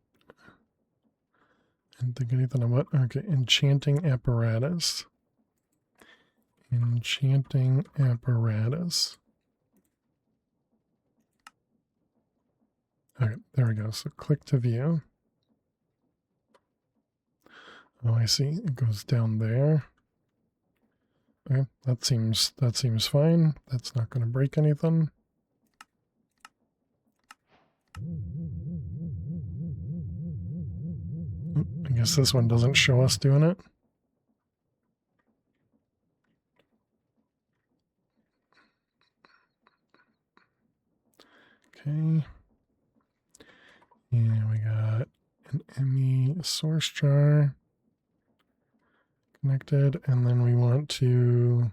think anything about. Okay, enchanting apparatus. Enchanting apparatus. Okay, there we go. So click to view. Oh, I see. It goes down there. Okay, that seems fine. That's not going to break anything. I guess this one doesn't show us doing it. Okay. And we got an ME source jar connected, and then we want to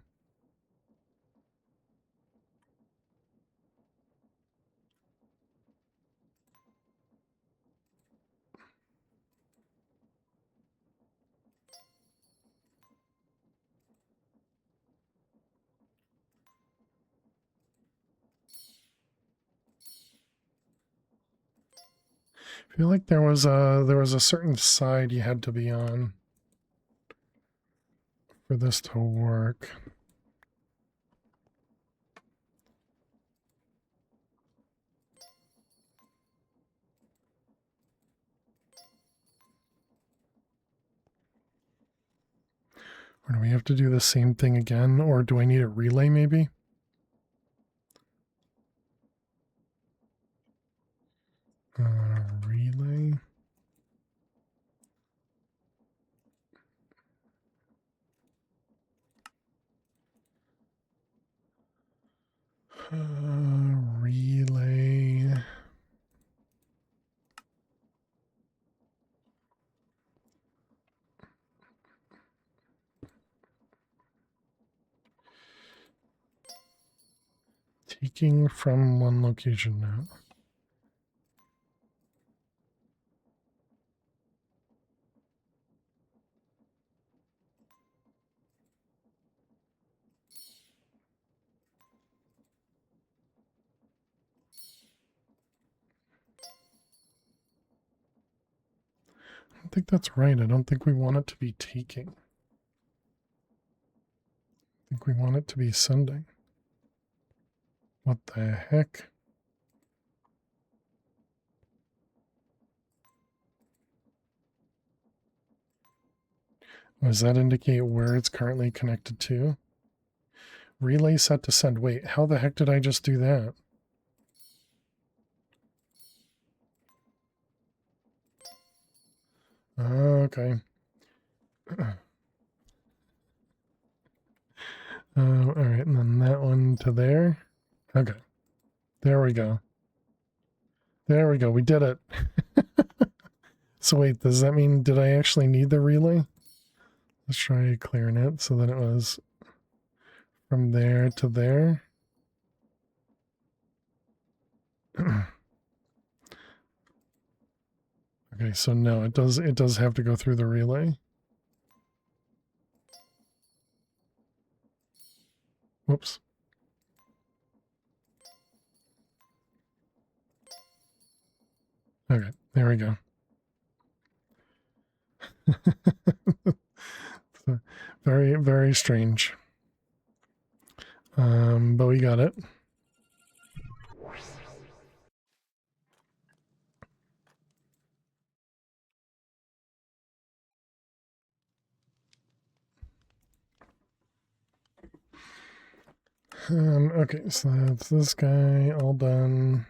I feel like there was a certain side you had to be on for this to work. Or do we have to do the same thing again? Or do I need a relay maybe? Relay. Relay. Taking from one location now. I don't think that's right. I don't think we want it to be taking. I think we want it to be sending. What the heck? Does that indicate where it's currently connected to? Relay set to send. Wait, how the heck did I just do that? Okay. All right, and then that one to there. Okay. There we go. There we go. We did it. So wait, does that mean, did I actually need the relay? Let's try clearing it so that it was from there to there. Okay, so no, it does have to go through the relay. Whoops. Okay, there we go. Very, very strange. But we got it. Okay, so that's this guy all done.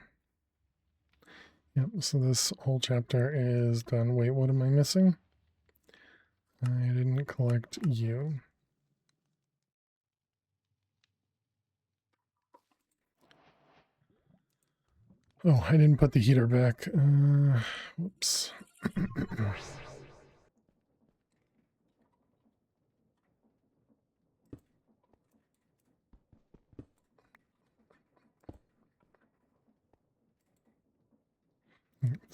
Yep, so this whole chapter is done. Wait, what am I missing? I didn't collect you. Oh, I didn't put the heater back. Whoops.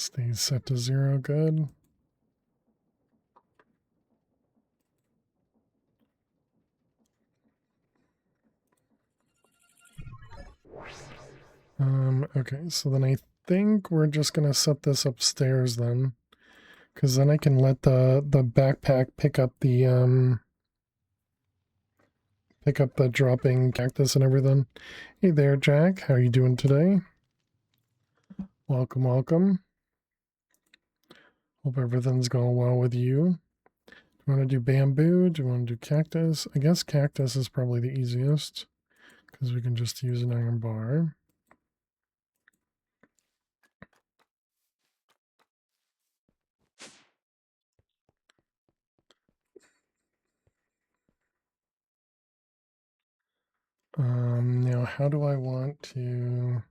Stays set to 0, good. Okay, so then I think we're just gonna set this upstairs then. Because then I can let the backpack pick up the dropping cactus and everything. Hey there, Jack. How are you doing today? Welcome, welcome. Hope everything's going well with you. Do you want to do bamboo? Do you want to do cactus? I guess cactus is probably the easiest because we can just use an iron bar. Now how do I want to...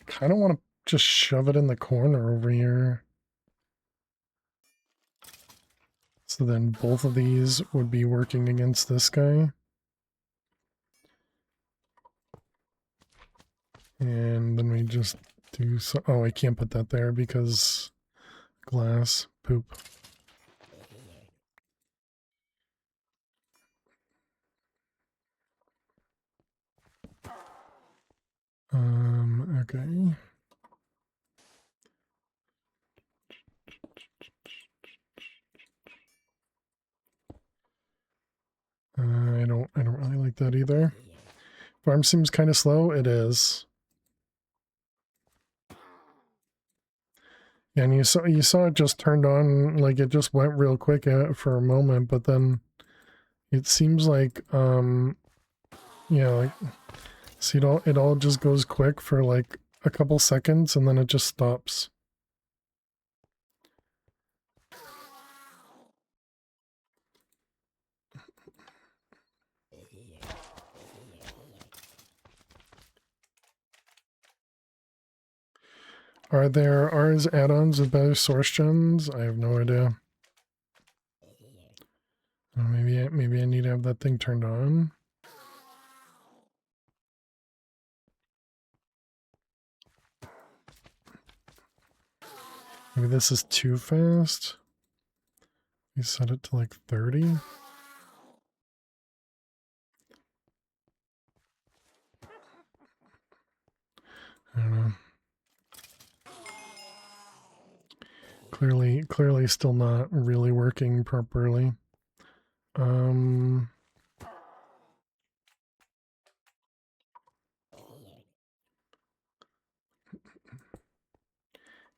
kind of want to just shove it in the corner over here. So then both of these would be working against this guy. And then we just do so. Oh, I can't put that there because glass poop. Okay. I don't really like that either. Farm seems kind of slow. It is. Yeah, and you saw it just turned on, like it just went real quick for a moment, but then it seems like yeah, like see it all just goes quick for like a couple seconds and then it just stops. Are there Ars add-ons with better source gens? I have no idea. Maybe I need to have that thing turned on. Maybe this is too fast. You set it to like 30. I don't know. Clearly still not really working properly.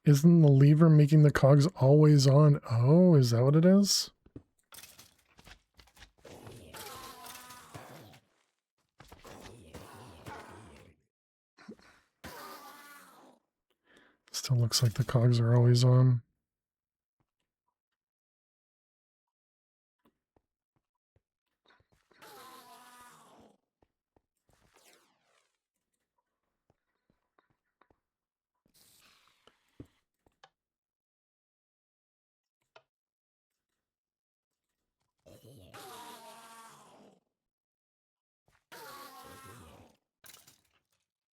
Isn't the lever making the cogs always on? Oh, is that what it is? Still looks like the cogs are always on.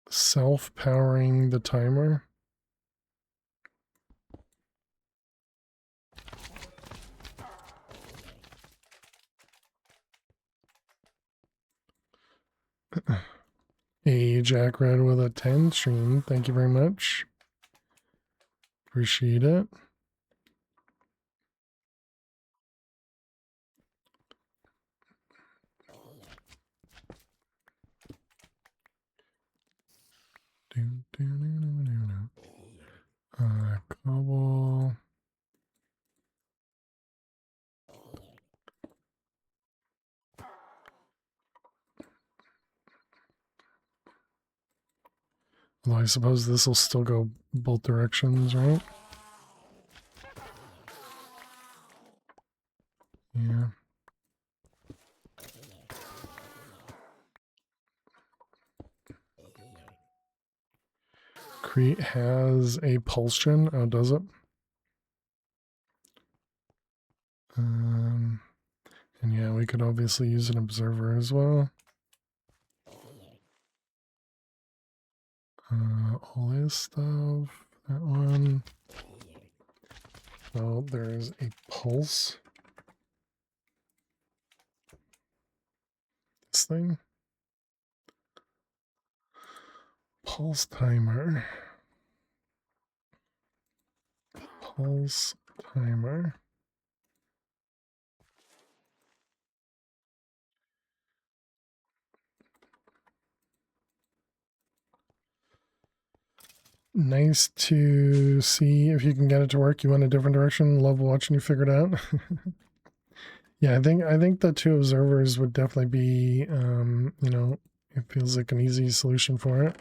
Self-powering the timer. Hey, Jack Red with a 10 stream. Thank you very much. Appreciate it. Cobble. Well, I suppose this will still go both directions, right? Yeah. Concrete has a pulse gen. Oh, does it? And yeah, we could obviously use an observer as well. All his stuff. That one. So there's a pulse. This thing. Pulse timer. Pulse timer. Nice to see if you can get it to work. You went a different direction. Love watching you figure it out. Yeah, I think the 2 observers would definitely be, you know, it feels like an easy solution for it.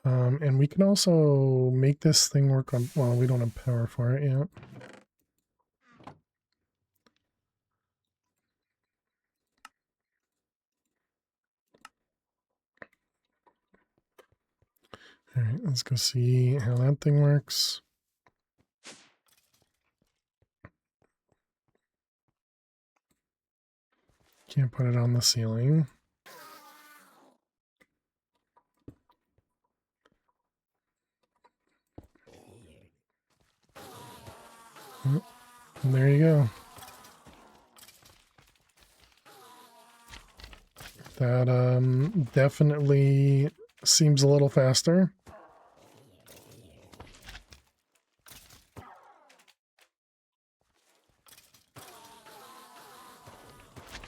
And we can also make this thing work on, well, we don't have power for it yet. All right, let's go see how that thing works. Can't put it on the ceiling. Oh, and there you go. That definitely seems a little faster.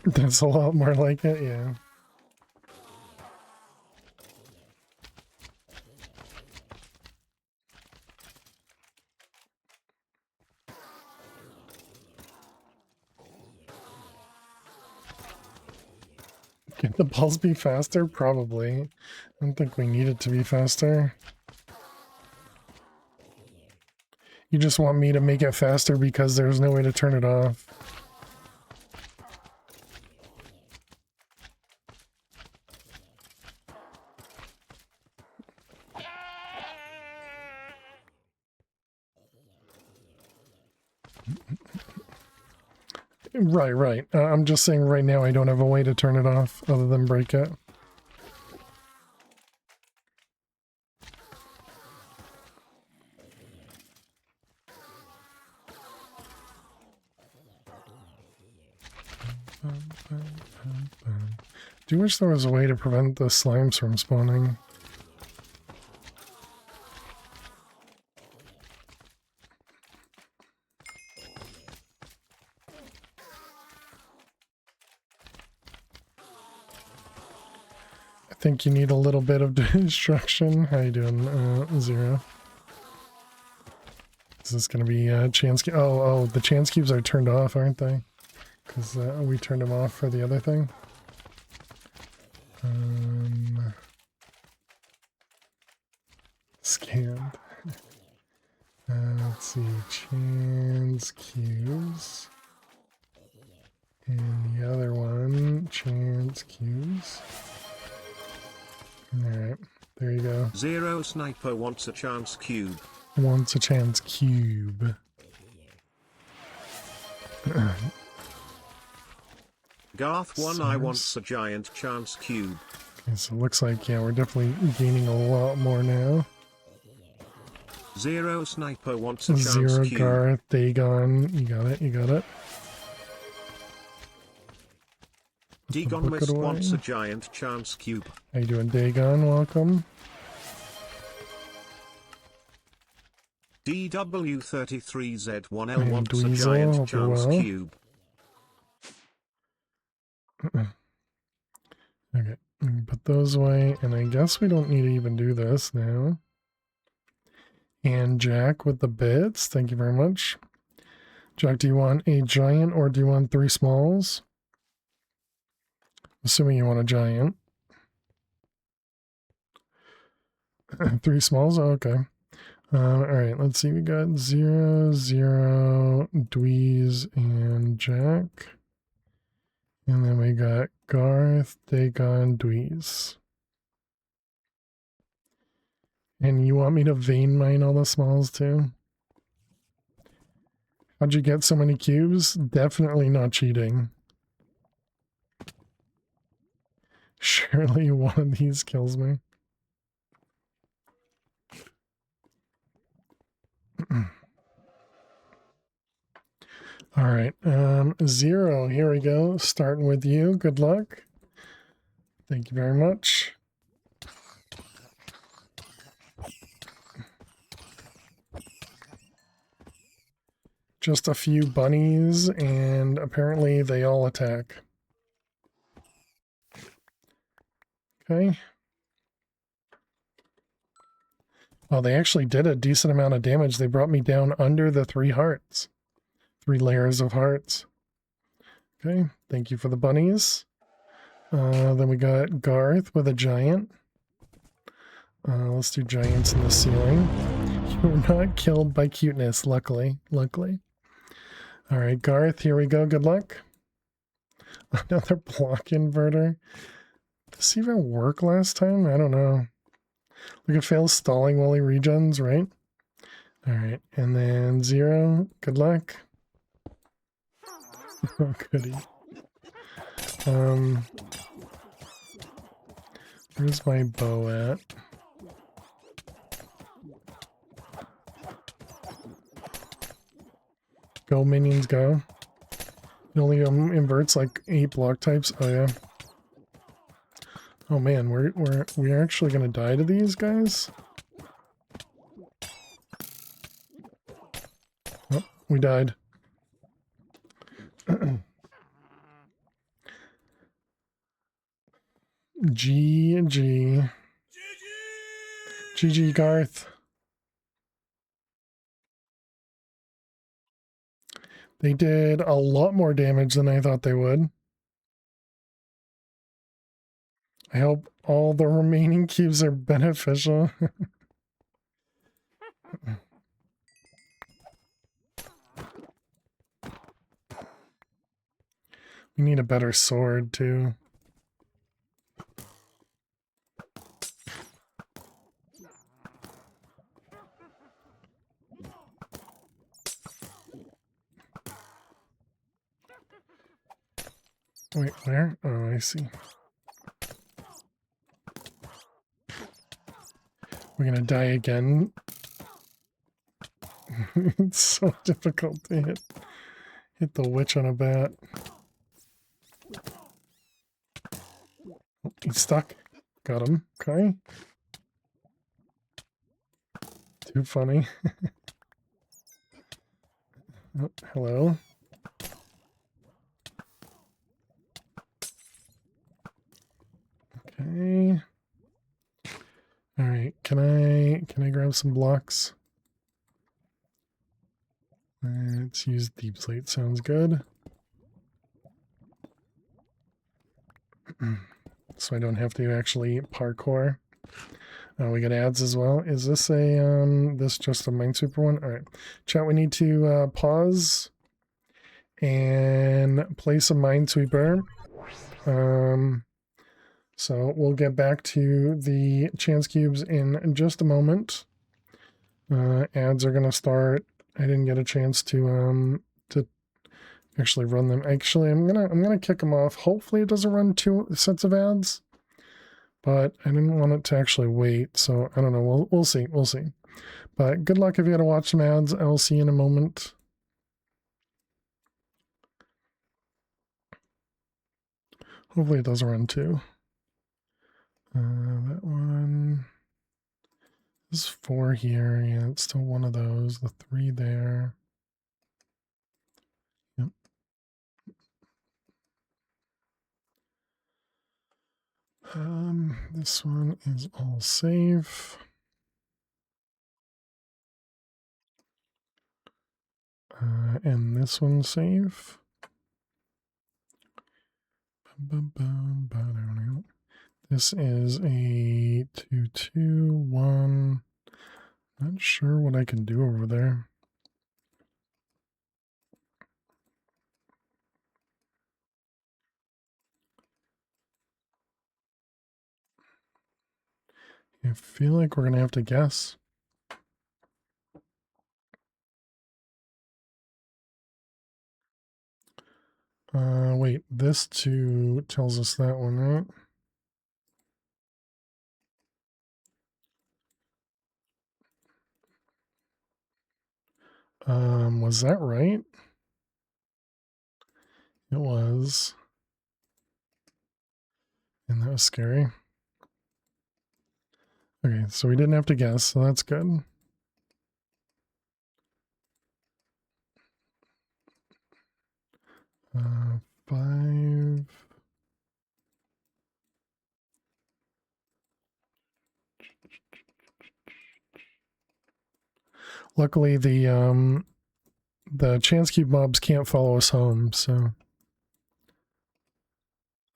That's a lot more like it, yeah. Can the pulse be faster? Probably. I don't think we need it to be faster. You just want me to make it faster because there's no way to turn it off. Right. I'm just saying right now I don't have a way to turn it off other than break it. Do wish there was a way to prevent the slimes from spawning. I think you need a little bit of destruction. How you doing, Zero? Is this going to be chance? Oh, the chance cubes are turned off, aren't they? Because we turned them off for the other thing. Scanned. Let's see, chance cubes. And the other one, chance cubes. Alright, there you go. Zero Sniper wants a chance cube. Wants a chance cube. Garth one I wants a giant chance cube. Okay, so it looks like, yeah, we're definitely gaining a lot more now. Zero Sniper wants a chance Zero cube. Garth, Dagon, you got it. Dagon Mist wants a giant chance cube. How you doing, Dagon? Welcome. DW33Z1L wants a giant chance cube. Okay, put those away, and I guess we don't need to even do this now. And Jack with the bits, thank you very much. Jack, do you want a giant or do you want 3 smalls? Assuming you want a giant. 3 smalls? Oh, okay. Alright, let's see. We got 0, 0, Dweez, and Jack. And then we got Garth, Dagon, Dweez. And you want me to vein mine all the smalls too? How'd you get so many cubes? Definitely not cheating. Surely one of these kills me. All right, 0, here we go. Starting with you, good luck. Thank you very much. Just a few bunnies, and apparently they all attack. Okay. Well, they actually did a decent amount of damage. They brought me down under the 3 hearts. 3 layers of hearts. Okay, thank you for the bunnies. Then we got Garth with a giant. Let's do giants in the ceiling. You were not killed by cuteness, luckily. Luckily. All right, Garth, here we go. Good luck. Another block inverter. Did this even work last time? I don't know. Look, it fails stalling while he regens, right? All right, and then 0. Good luck. Oh, goody. Where's my bow at? Go, minions, go. It only inverts like 8 block types. Oh, yeah. Oh, man, we're actually gonna die to these guys? Oh, we died. GG. GG, Garth. They did a lot more damage than I thought they would. I hope all the remaining cubes are beneficial. We need a better sword, too. Wait, where? Oh, I see. We're gonna die again. It's so difficult to hit the witch on a bat. Oh, he's stuck. Got him. Okay. Too funny. Oh, hello. Okay. All right. Can I grab some blocks? Let's use deep slate. Sounds good. So I don't have to actually parkour. We got ads as well. Is this this just a Minesweeper one? All right, chat. We need to pause and play some Minesweeper. So we'll get back to the chance cubes in just a moment. Ads are gonna start. I didn't get a chance to actually run them. Actually, I'm gonna kick them off. Hopefully, it doesn't run 2 sets of ads. But I didn't want it to actually wait, so I don't know. We'll see. We'll see. But good luck if you got to watch some ads. I'll see you in a moment. Hopefully it doesn't run 2. That one. There's 4 here. Yeah, it's still one of those. The 3 there. Yep. This one is all safe. And this one's safe. This is a 2-2-1. Not sure what I can do over there. I feel like we're going to have to guess. Wait, this 2 tells us that one, right? Was that right? It was. And that was scary. Okay, so we didn't have to guess, so that's good. Uh, 5. Luckily, the chance cube mobs can't follow us home, so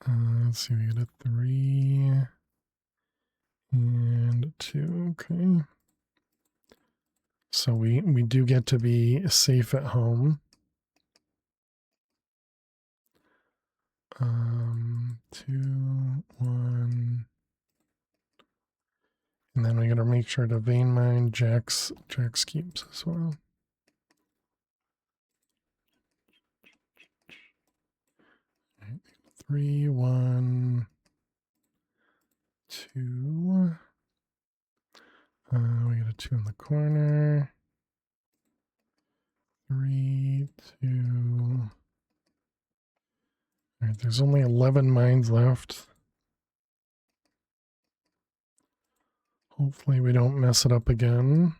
let's see, we get a 3 and 2. Okay, so we do get to be safe at home. 2, 1, and then we got to make sure to vein mine Jack's cubes as well. Right. 3, 1, 2. We got a 2 in the corner. 3, 2. All right, there's only 11 mines left. Hopefully we don't mess it up again.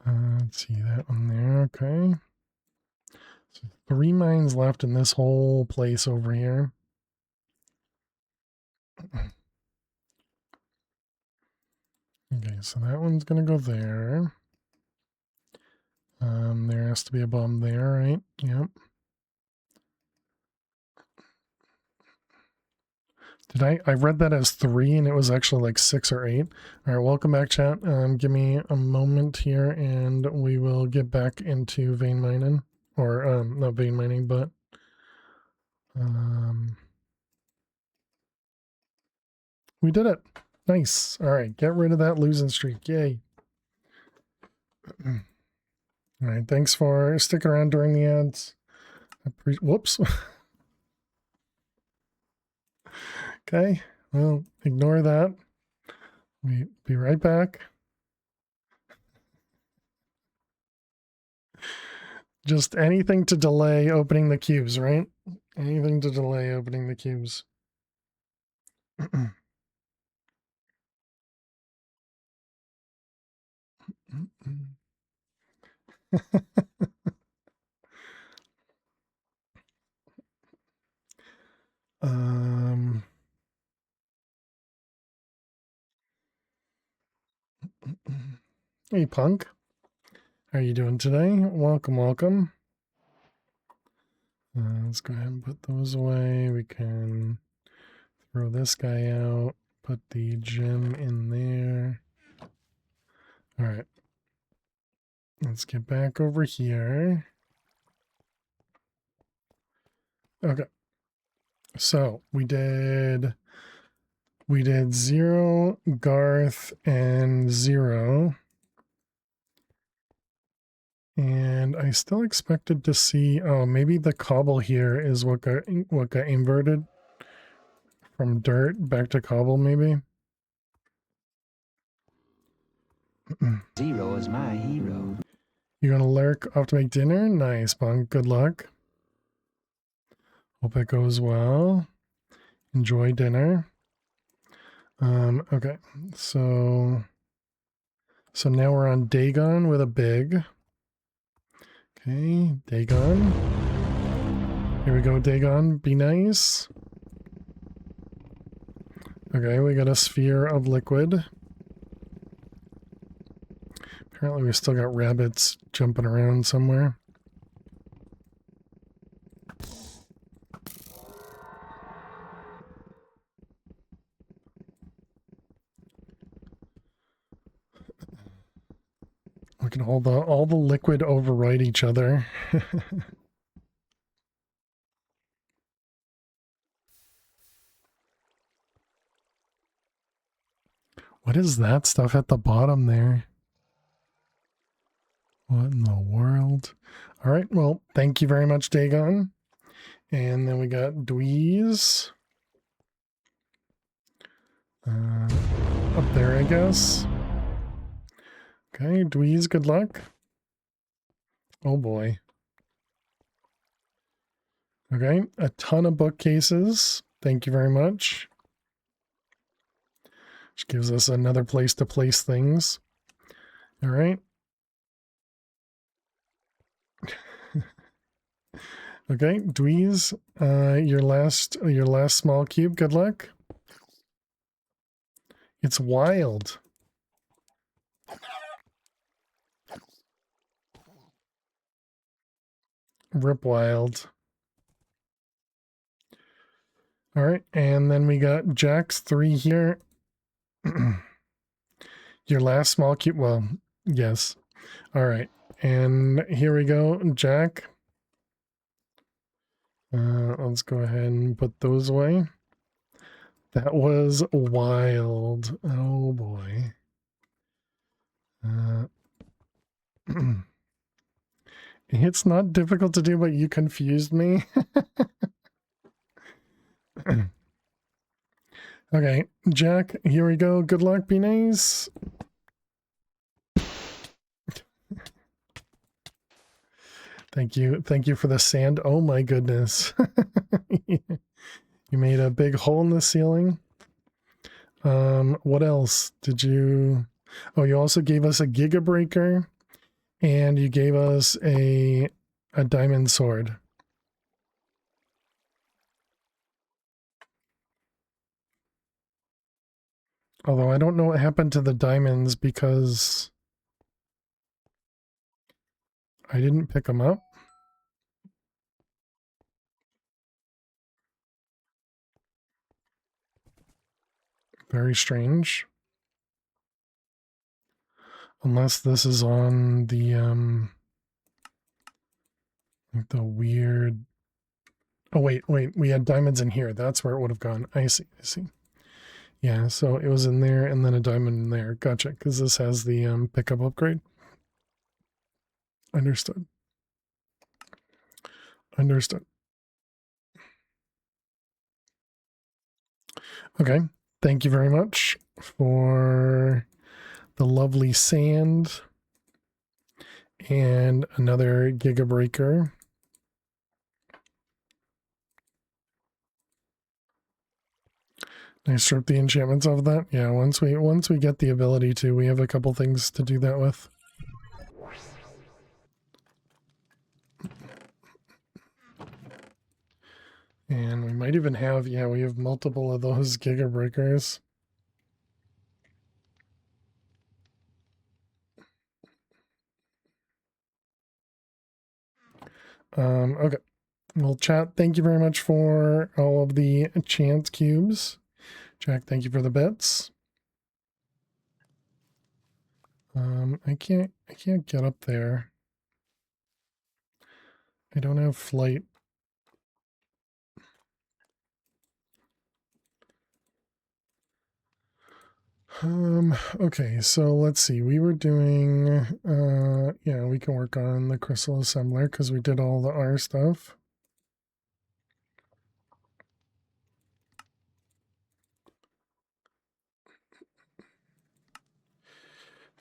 Let's see that one there. Okay. So 3 mines left in this whole place over here. Okay, so that one's going to go there. There has to be a bomb there, right? Yep. I read that as 3 and it was actually like 6 or 8. All right, welcome back, chat. Give me a moment here and we will get back into vein mining. Or, not vein mining, but we did it. Nice. All right, get rid of that losing streak. Yay. All right, thanks for sticking around during the ads. Whoops. Okay, well, ignore that. We'll be right back. Just anything to delay opening the cubes, right? Anything to delay opening the cubes. Hey, Punk. How are you doing today? Welcome, welcome. Let's go ahead and put those away. We can throw this guy out. Put the gem in there. All right. Let's get back over here. Okay. So we did 0, Garth, and 0. And I still expected to see, oh, maybe the cobble here is what got inverted from dirt back to cobble, maybe. 0 is my hero. You gonna lurk off to make dinner? Nice, Bunk. Good luck. Hope it goes well. Enjoy dinner. Okay, so now we're on Dagon with a big. Okay, Dagon. Here we go, Dagon. Be nice. Okay, we got a sphere of liquid. Apparently we still got rabbits jumping around somewhere. Look at all the liquid override each other. What is that stuff at the bottom there? What in the world? All right, well, thank you very much, Dagon. And then we got Dweez. Up there, I guess. Okay, Dweez, good luck. Oh boy. Okay, a ton of bookcases. Thank you very much. Which gives us another place to place things. All right. Okay, Dweez, your last small cube. Good luck. It's wild. Rip wild. All right, and then we got Jack's 3 here. Your last small cube. Well, yes. All right, and here we go, Jack. Let's go ahead and put those away. That was wild. Oh boy. It's not difficult to do, but you confused me. Okay, Jack, here we go. Good luck, be nice. Thank you. Thank you for the sand. Oh my goodness. You made a big hole in the ceiling. What else did you... Oh, you also gave us a Giga Breaker, and you gave us a diamond sword. Although I don't know what happened to the diamonds because I didn't pick them up. Very strange. Unless this is on the weird... Oh, wait, we had diamonds in here. That's where it would have gone. I see. Yeah, so it was in there and then a diamond in there. Gotcha, because this has the pickup upgrade. Understood. Okay, thank you very much for the lovely sand and another Giga Breaker. I stripped the enchantments off that. Yeah, once we get the ability to, we have a couple things to do that with. And we might even have, yeah, we have multiple of those Giga Breakers. Okay. Well, chat, thank you very much for all of the chance cubes. Jack, thank you for the bits. I can't get up there. I don't have flight. Okay, so let's see. We were doing, yeah, we can work on the crystal assembler because we did all the R stuff.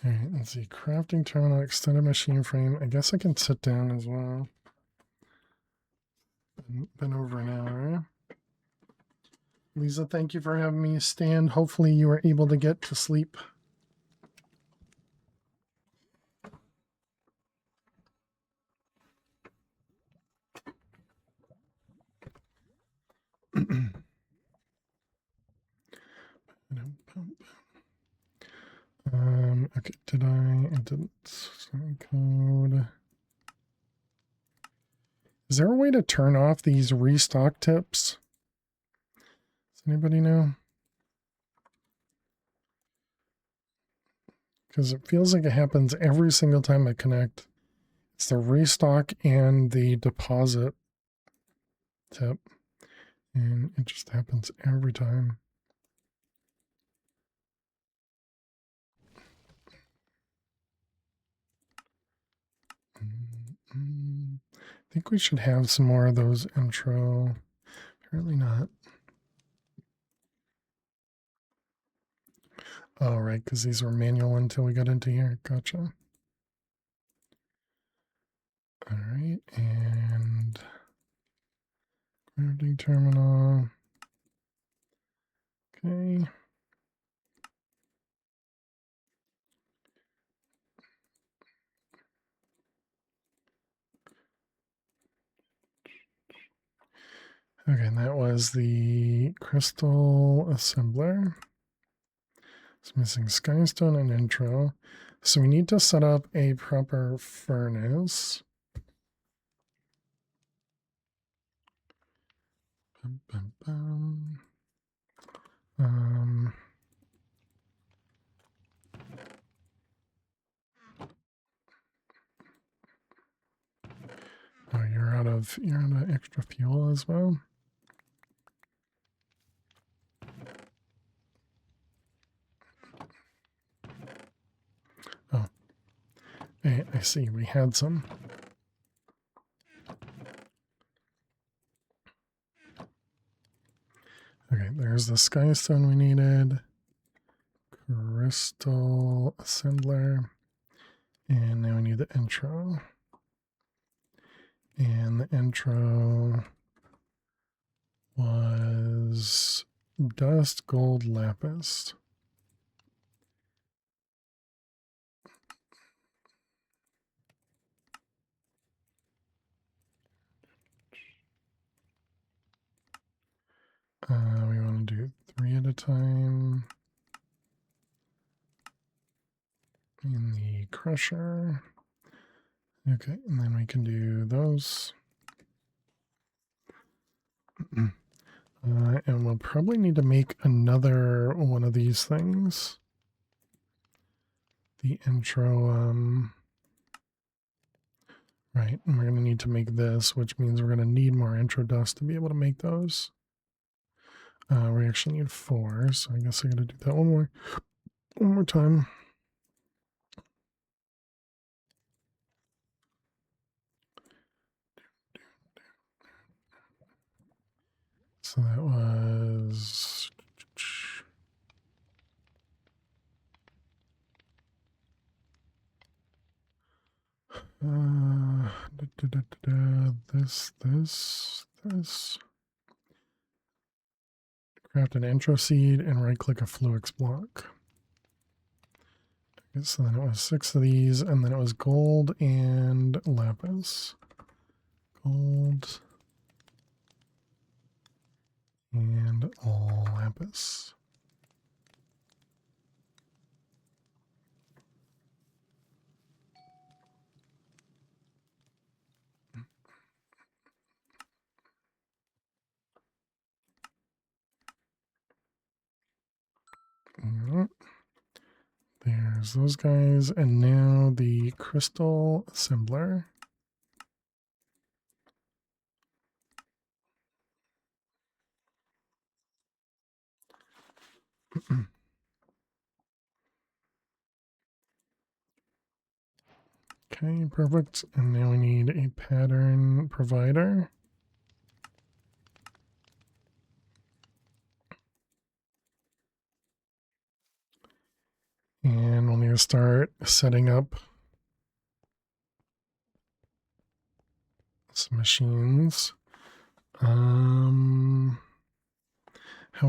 All right, let's see. Crafting terminal, extended machine frame. I guess I can sit down as well. Been over an hour. Lisa, thank you for having me stand. Hopefully you were able to get to sleep. Okay, I didn't code. Is there a way to turn off these restock tips? Does anybody know? Because it feels like it happens every single time I connect. It's the restock and the deposit tip. And it just happens every time. I think we should have some more of those intro. Apparently not. Oh, right, because these were manual until we got into here. Gotcha. All right, and grounding terminal. Okay. Okay, and that was the crystal assembler. It's missing skystone and intro. So we need to set up a proper furnace. Bum, bum, bum. Oh, you're out of extra fuel as well. Oh, I see. We had some. Okay, there's the skystone we needed. Crystal assembler. And now we need the intro. And the intro was dust, gold, lapis. We want to do 3 at a time. In the crusher. Okay, and then we can do those. And we'll probably need to make another one of these things. The intro, right, and we're going to need to make this, which means we're going to need more intro dust to be able to make those. We actually need 4, so I guess I got to do that one more time. So that was this. Craft an intro seed and right click a Fluix block. Okay, so then it was 6 of these, and then it was gold and lapis. Gold and all lapis. There's those guys, and now the crystal assembler. Okay, perfect. And now we need a pattern provider. And we'll need to start setting up some machines. How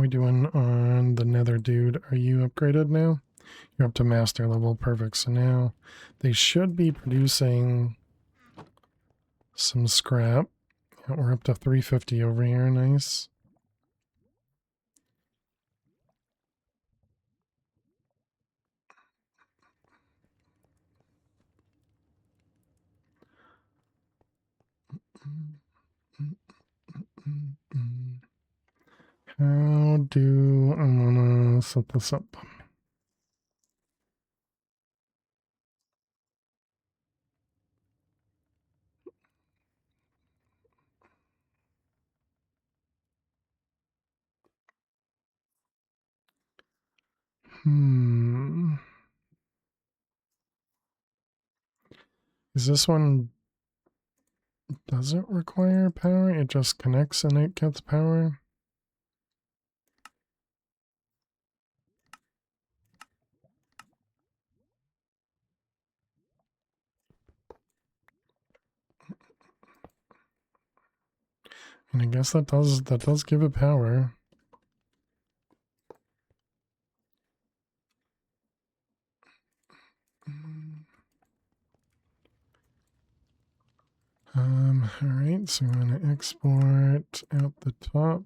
we doing on the nether, dude? Are you upgraded now? You're up to master level. Perfect. So now they should be producing some scrap. We're up to 350 over here. Nice. How do I want to set this up? Is this one doesn't require power. It just connects and it gets power. And I guess that does give it power. All right, so I'm going to export out the top.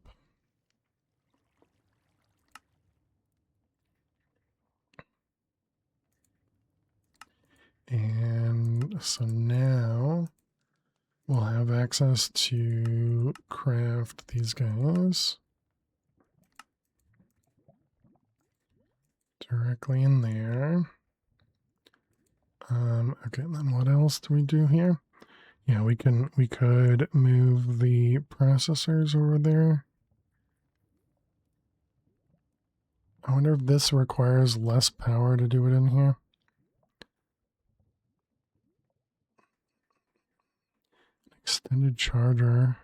And so now we'll have access to craft these guys directly in there. Okay, then what else do we do here? Yeah, we could move the processors over there. I wonder if this requires less power to do it in here. Extended charger.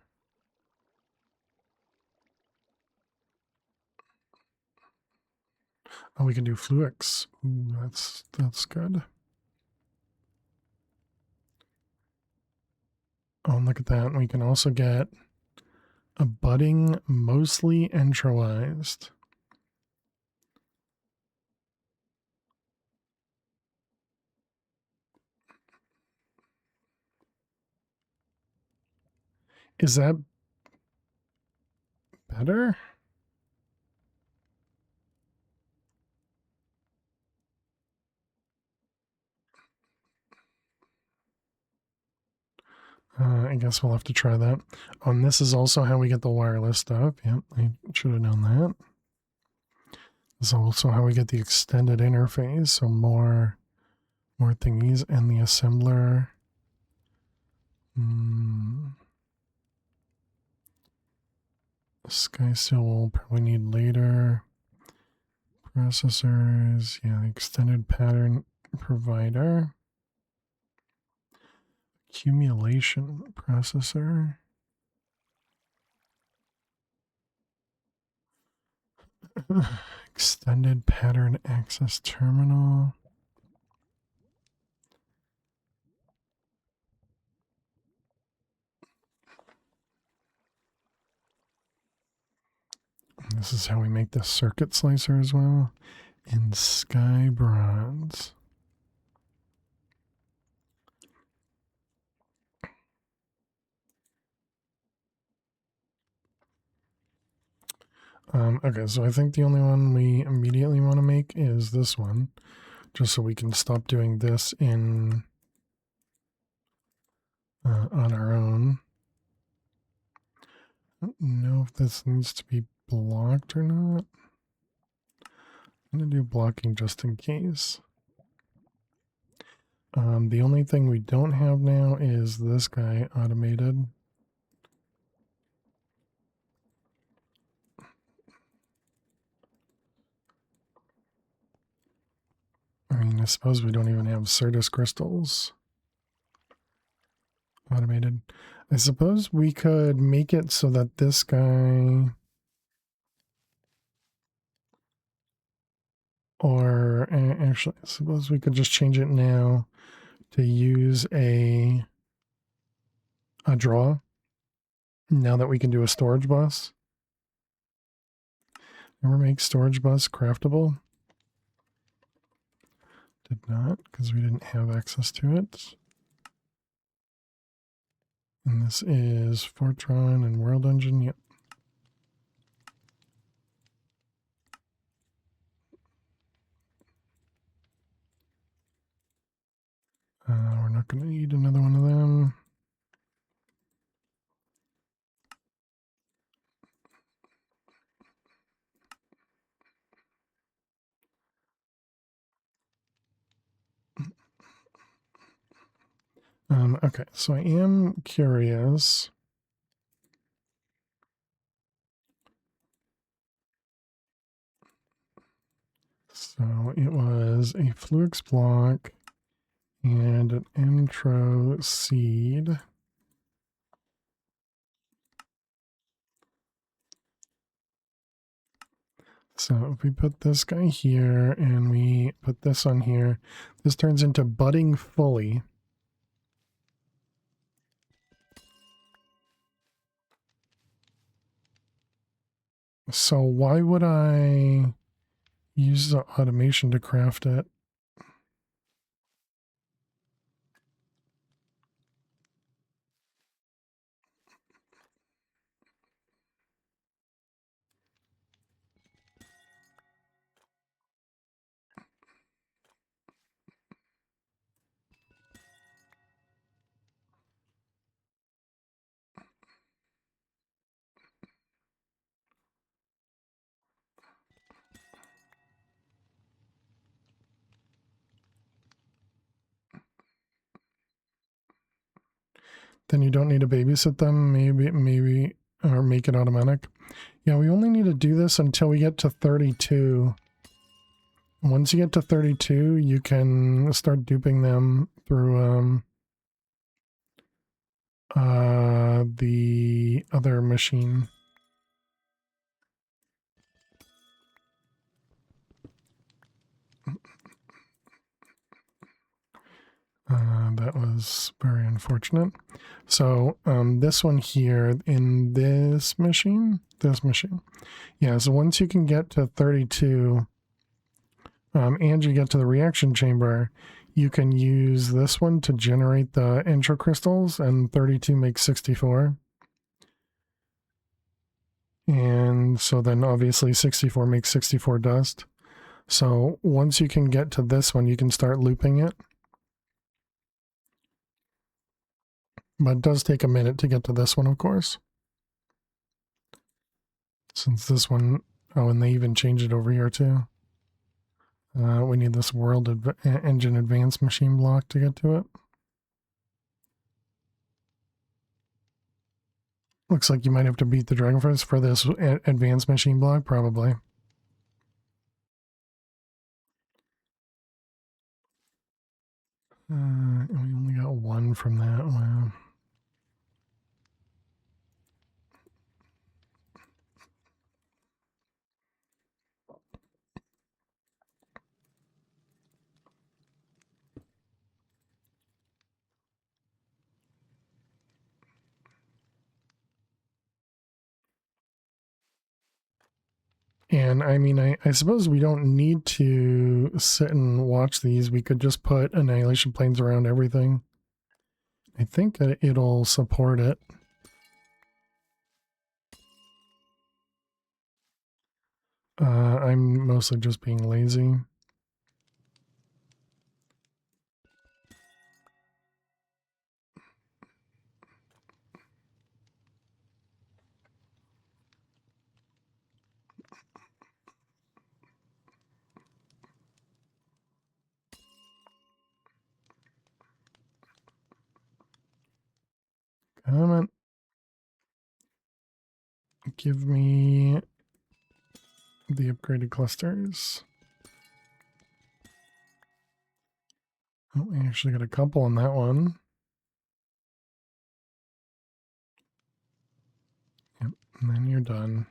Oh, we can do Fluix. Ooh, that's good. Oh, and look at that. We can also get a budding, mostly entroized. Is that better? I guess we'll have to try that. Oh, and this is also how we get the wireless stuff. Yep, I should have known that. This is also how we get the extended interface, so more thingies, and the assembler. SkySteel will probably need later. Processors, yeah, the extended pattern provider. Accumulation processor. Extended pattern access terminal. This is how we make the circuit slicer as well. In Sky Bronze. Okay, so I think the only one we immediately want to make is this one, just so we can stop doing this in on our own. I don't know if this needs to be blocked or not. I'm going to do blocking just in case. The only thing we don't have now is this guy automated. I mean, I suppose we don't even have Certus crystals automated. I suppose we could make it so that this guy, or actually, I suppose we could just change it now to use a draw, now that we can do a storage bus. Ever make storage bus craftable? Did not, because we didn't have access to it. And this is Fortran and World Engine. Yep. We're not going to need another one of them. Okay, so I am curious. So it was a Fluix block and an intro seed. So if we put this guy here and we put this on here, this turns into budding fully. So why would I use the automation to craft it? Then you don't need to babysit them, maybe, or make it automatic. Yeah, we only need to do this until we get to 32. Once you get to 32, you can start duping them through the other machine. That was very unfortunate. So this one here in this machine. Yeah, so once you can get to 32 and you get to the reaction chamber, you can use this one to generate the intro crystals, and 32 makes 64. And so then obviously 64 makes 64 dust. So once you can get to this one, you can start looping it. But it does take a minute to get to this one, of course. Since this one, oh, and they even changed it over here too. We need this world engine advanced machine block to get to it. Looks like you might have to beat the dragonflies for this advanced machine block, probably. And we only got one from that. Wow. And I mean, I suppose we don't need to sit and watch these. We could just put annihilation planes around everything. I think it'll support it. I'm mostly just being lazy. Come on. Give me the upgraded clusters. Oh, we actually got a couple on that one. Yep, and then you're done.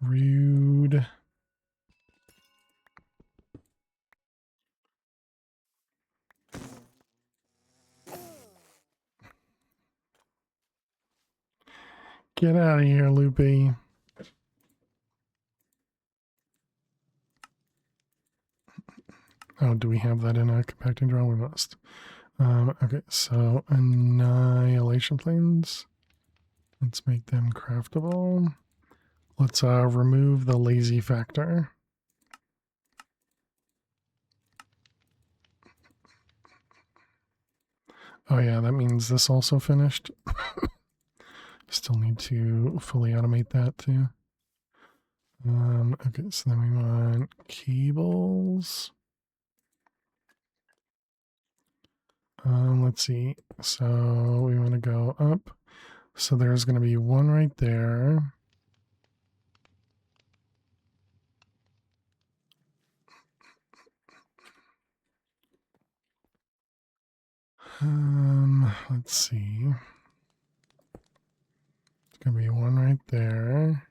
Rude. Get out of here, Loopy. Oh, do we have that in a compacting draw? We must. Okay, so annihilation planes. Let's make them craftable. Let's remove the lazy factor. Oh yeah, that means this also finished. Still need to fully automate that too. Okay, so then we want cables. Let's see. So we want to go up. So there's going to be one right there. Let's see. It's going to be one right there.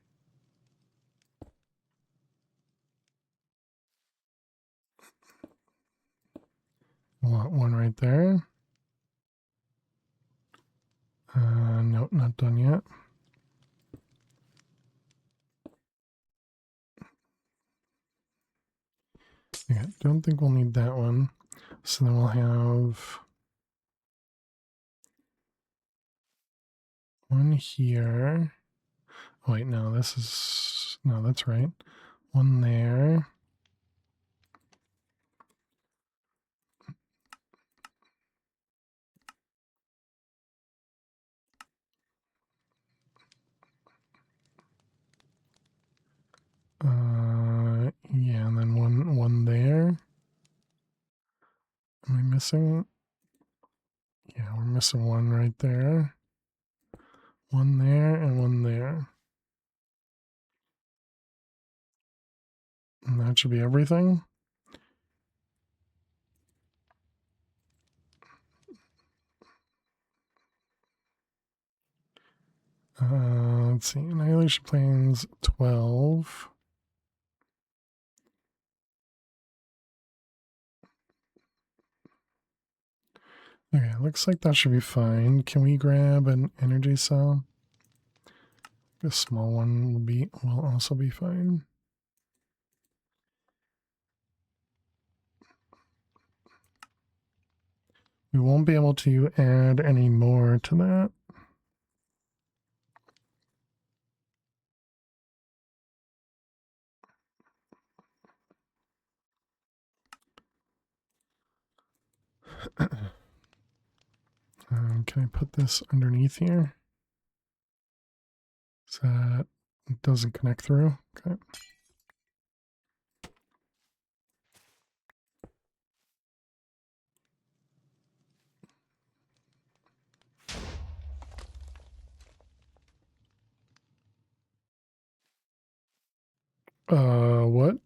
got one right there. Nope, not done yet. Okay, don't think we'll need that one. So then we'll have one here. Oh, wait, no, this is, no, that's right. One there. Yeah, and then one there. Am I missing? Yeah, we're missing one right there. One there and one there. And that should be everything. Let's see, Annihilation Plains 12. Okay, looks like that should be fine. Can we grab an energy cell? A small one will also be fine. We won't be able to add any more to that. Can I put this underneath here? So that it doesn't connect through. Okay. What?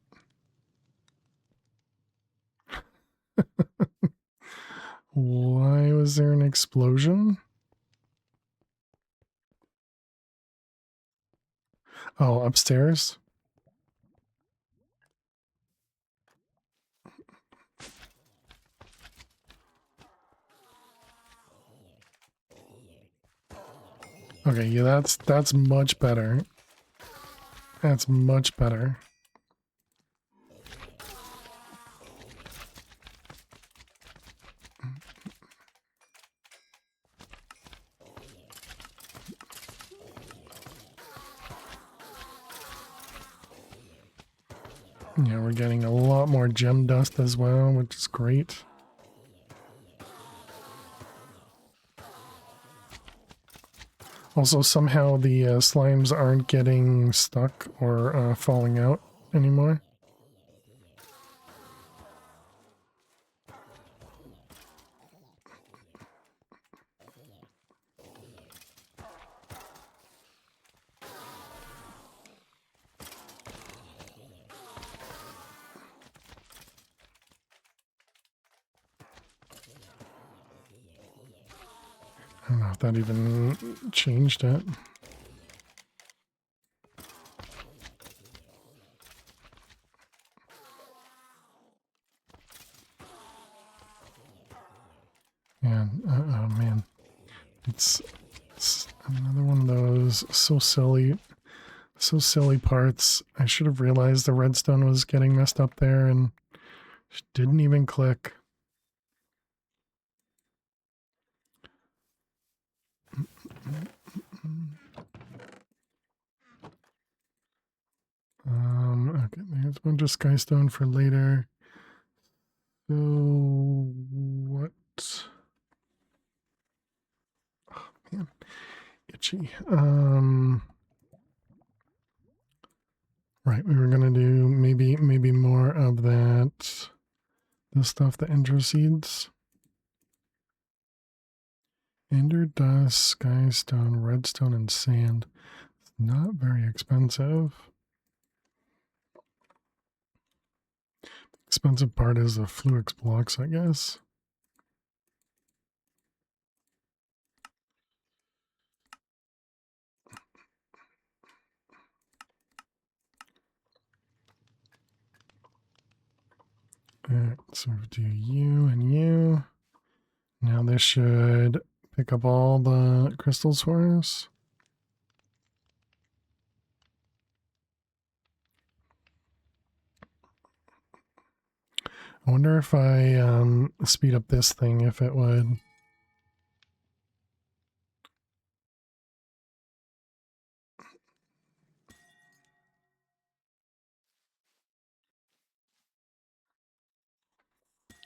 Why was there an explosion? Oh, upstairs? Okay, yeah, that's much better. That's much better. Yeah, we're getting a lot more gem dust as well, which is great. Also, somehow the slimes aren't getting stuck or falling out anymore. I don't know if that even changed it. Yeah, oh man. It's another one of those so silly parts. I should have realized the redstone was getting messed up there and didn't even click. Okay, there's a bunch of skystone for later. So what? Oh man, itchy. Right, we were gonna do maybe more of that. The stuff, the ender seeds. Ender dust, skystone, redstone, and sand. Not very expensive. Expensive part is the fluix blocks, I guess. Alright, so we'll do you and you. Now this should pick up all the crystals for us. I wonder if I speed up this thing, if it would.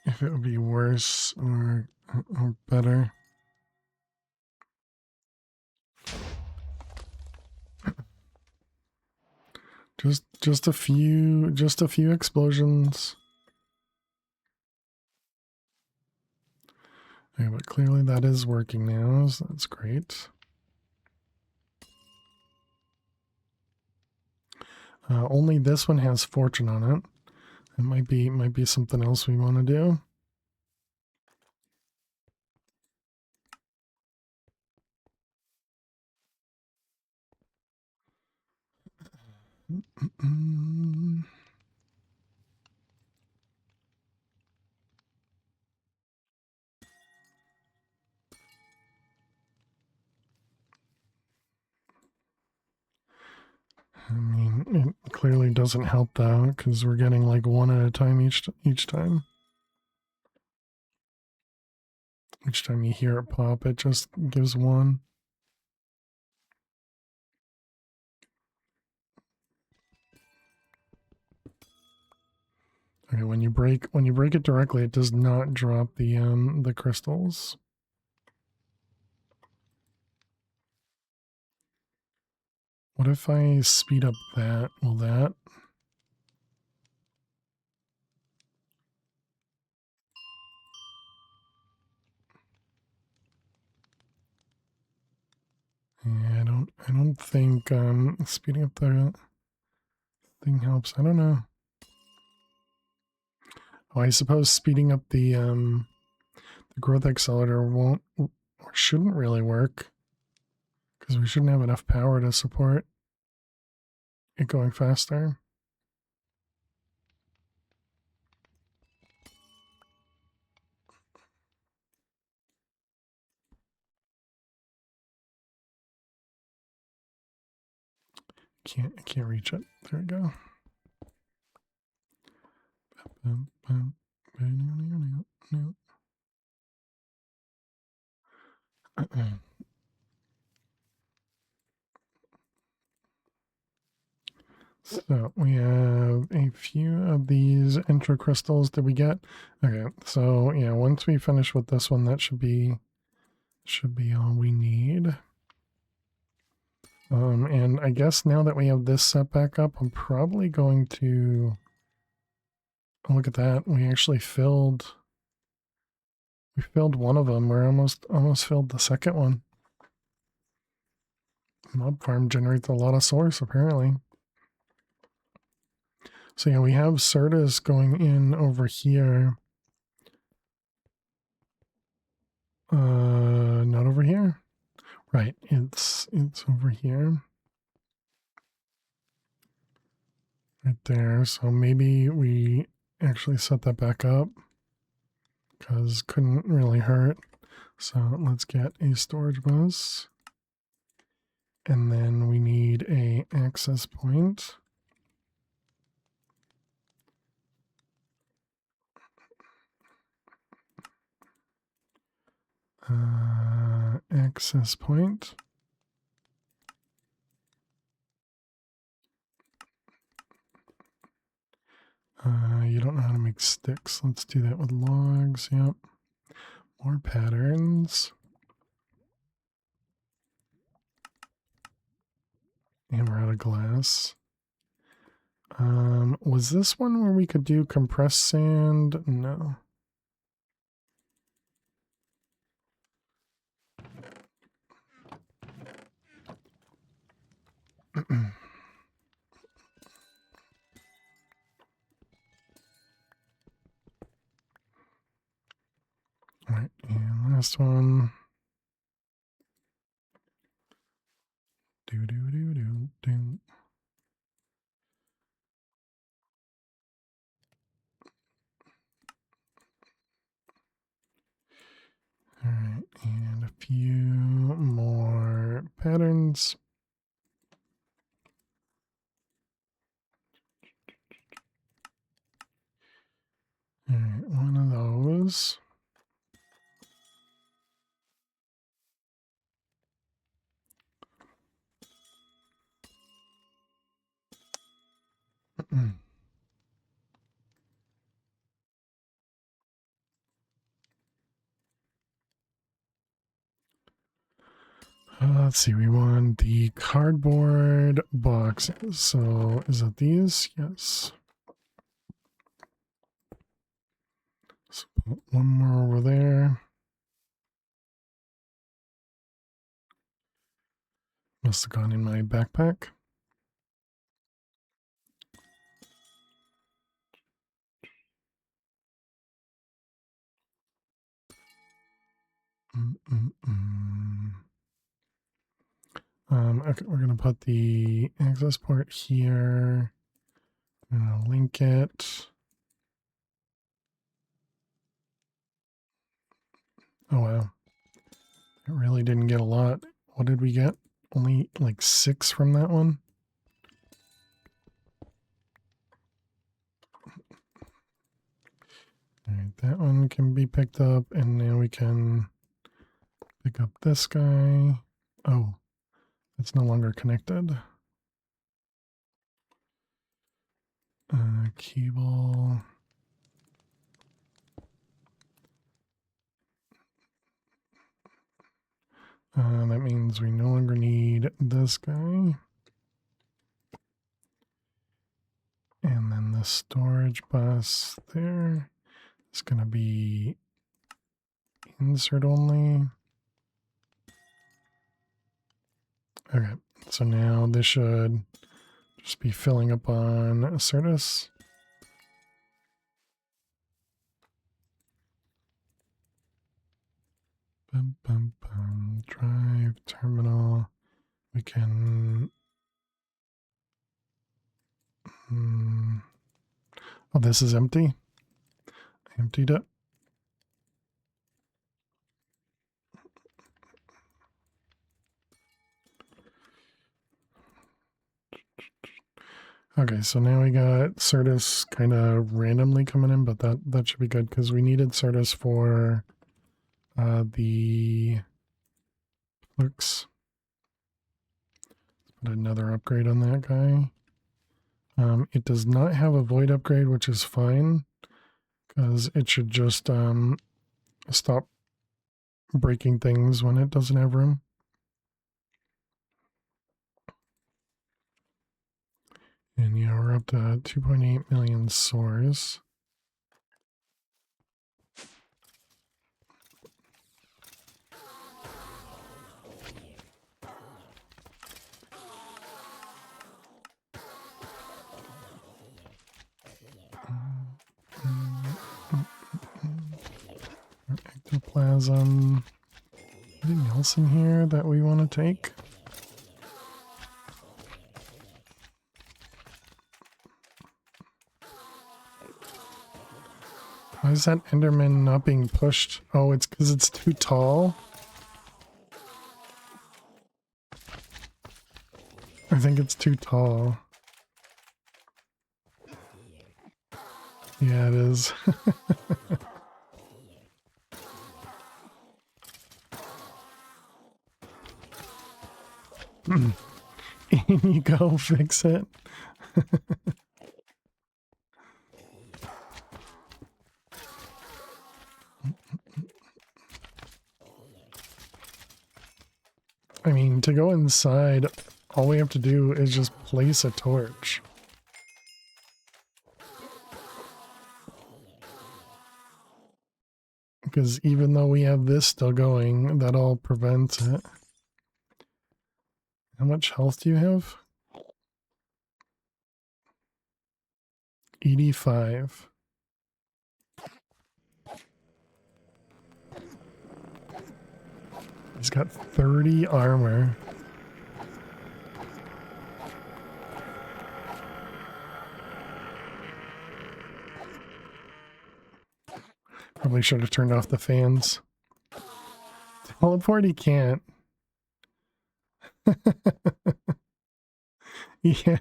If it would be worse or better. Just a few explosions. Okay, but clearly that is working now, so that's great. Only this one has fortune on it. It might be something else we want to do. I mean, it clearly doesn't help though, because we're getting like one at a time each time. Each time you hear it pop, it just gives one. Okay, when you break it directly, it does not drop the crystals. What if I speed up that? Will that? Yeah, I don't think speeding up the thing helps. I don't know. Oh, I suppose speeding up the growth accelerator won't or shouldn't really work, because we shouldn't have enough power to support it going faster. I can't reach it. There we go. So we have a few of these intra crystals. Did we get? Okay, so yeah, once we finish with this one, that should be all we need. And I guess now that we have this set back up, I'm probably going to, oh, look at that. We actually filled one of them. We're almost filled the second one. Mob farm generates a lot of source apparently. So yeah, we have Certus going in over here. Not over here. Right, it's over here. Right there. So maybe we actually set that back up, because couldn't really hurt. So let's get a storage bus. And then we need a access point. Access point. You don't know how to make sticks. Let's do that with logs. Yep. More patterns. And we're out of glass. Was this one where we could do compressed sand? No. All right, and last one. Do do do do do. hands. All right, one of those. Let's see, we want the cardboard boxes. So is it these? Yes. So put one more over there. Must have gone in my backpack. Okay, we're going to put the access port here. I'm going to link it. Oh, wow. It really didn't get a lot. What did we get? Only like 6 from that one? All right, that one can be picked up, and now we can pick up this guy. Oh, it's no longer connected. Cable. That means we no longer need this guy. And then the storage bus there is going to be insert only. Okay, so now this should just be filling up on Certus. Drive terminal. We can. Oh, this is empty. I emptied it. Okay, so now we got Certus kind of randomly coming in, but that should be good because we needed Certus for the looks. Put another upgrade on that guy. It does not have a void upgrade, which is fine because it should just stop breaking things when it doesn't have room. And yeah, we're up to 2.8 million soars. Ectoplasm. Anything else in here that we want to take? Why is that Enderman not being pushed? Oh, it's because it's too tall. I think it's too tall. Yeah, it is. In you go, fix it. I mean, to go inside, all we have to do is just place a torch. Because even though we have this still going, that all prevents it. How much health do you have? 85. He's got 30 armor. Probably should have turned off the fans. Teleport he can't. Yeah.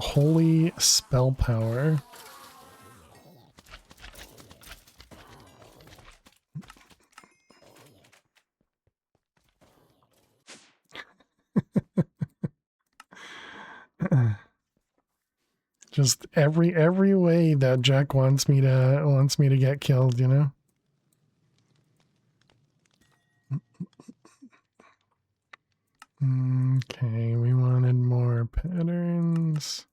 Holy spell power. Just every way that Jack wants me to get killed, you know? Okay, we wanted more patterns.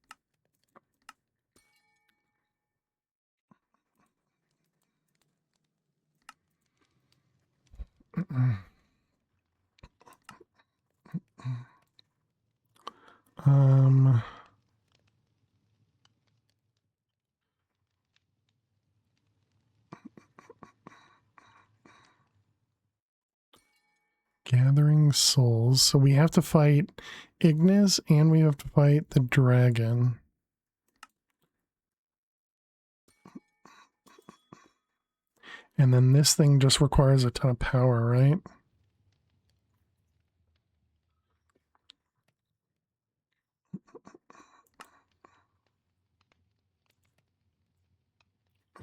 Um, Gathering souls. So we have to fight Ignis and we have to fight the dragon. And then this thing just requires a ton of power, right?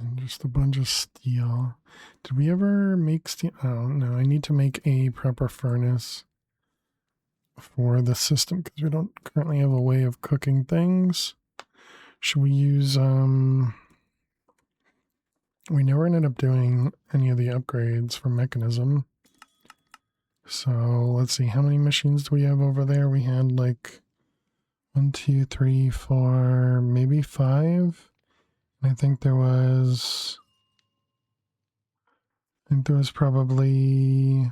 And just a bunch of steel. Did we ever make steel? Oh, no, I need to make a proper furnace for the system because we don't currently have a way of cooking things. Should we use, we never ended up doing any of the upgrades for mechanism. So let's see, how many machines do we have over there? We had like 1, 2, 3, 4, maybe 5. And I think there was probably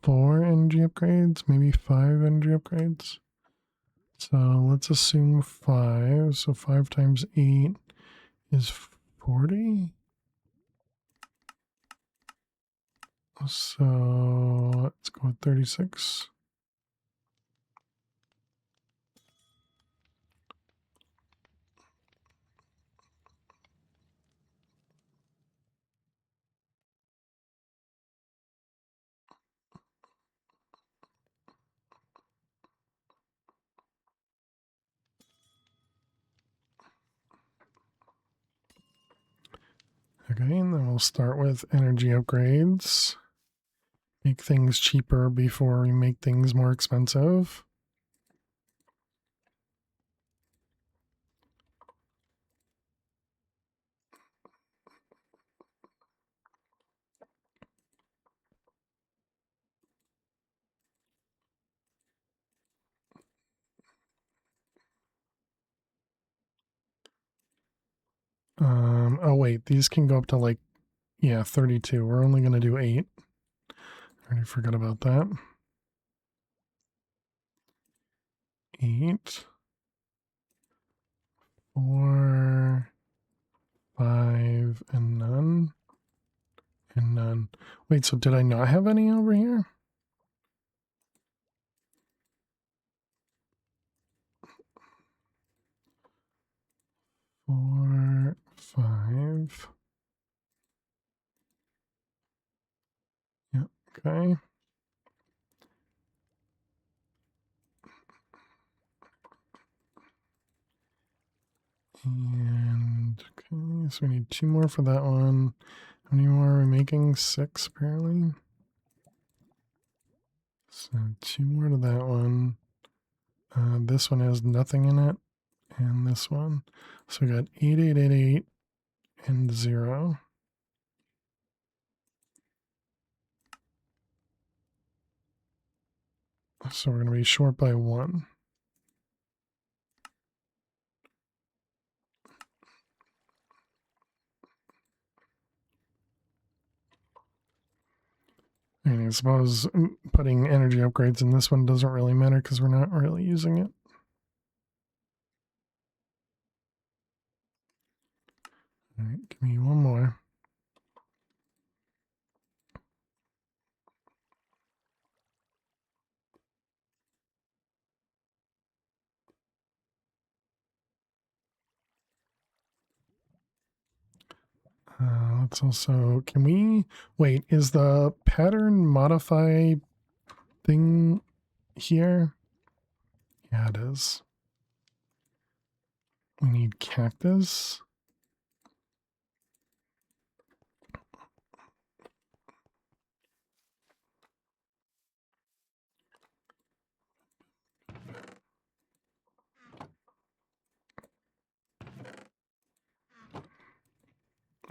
4 energy upgrades, maybe 5 energy upgrades. So let's assume 5. So 5 times 8 is 40. So let's go with 36. Okay, and then we'll start with energy upgrades. Make things cheaper before we make things more expensive. Oh wait, these can go up to like, yeah, 32. We're only going to do 8. I already forgot about that. 8, 4, 5, and none. And none. Wait, so did I not have any over here? Four, 5. Yep, okay. And okay, so we need 2 more for that one. How many more are we making? 6 apparently. So 2 more to that one. This one has nothing in it. And this one. So we got 8, 8, 8, 8, and 0. So we're going to be short by 1. And I suppose putting energy upgrades in this one doesn't really matter because we're not really using it. All right, give me 1 more. Let's also, can we, wait, is the pattern modify thing here? Yeah, it is. We need cactus.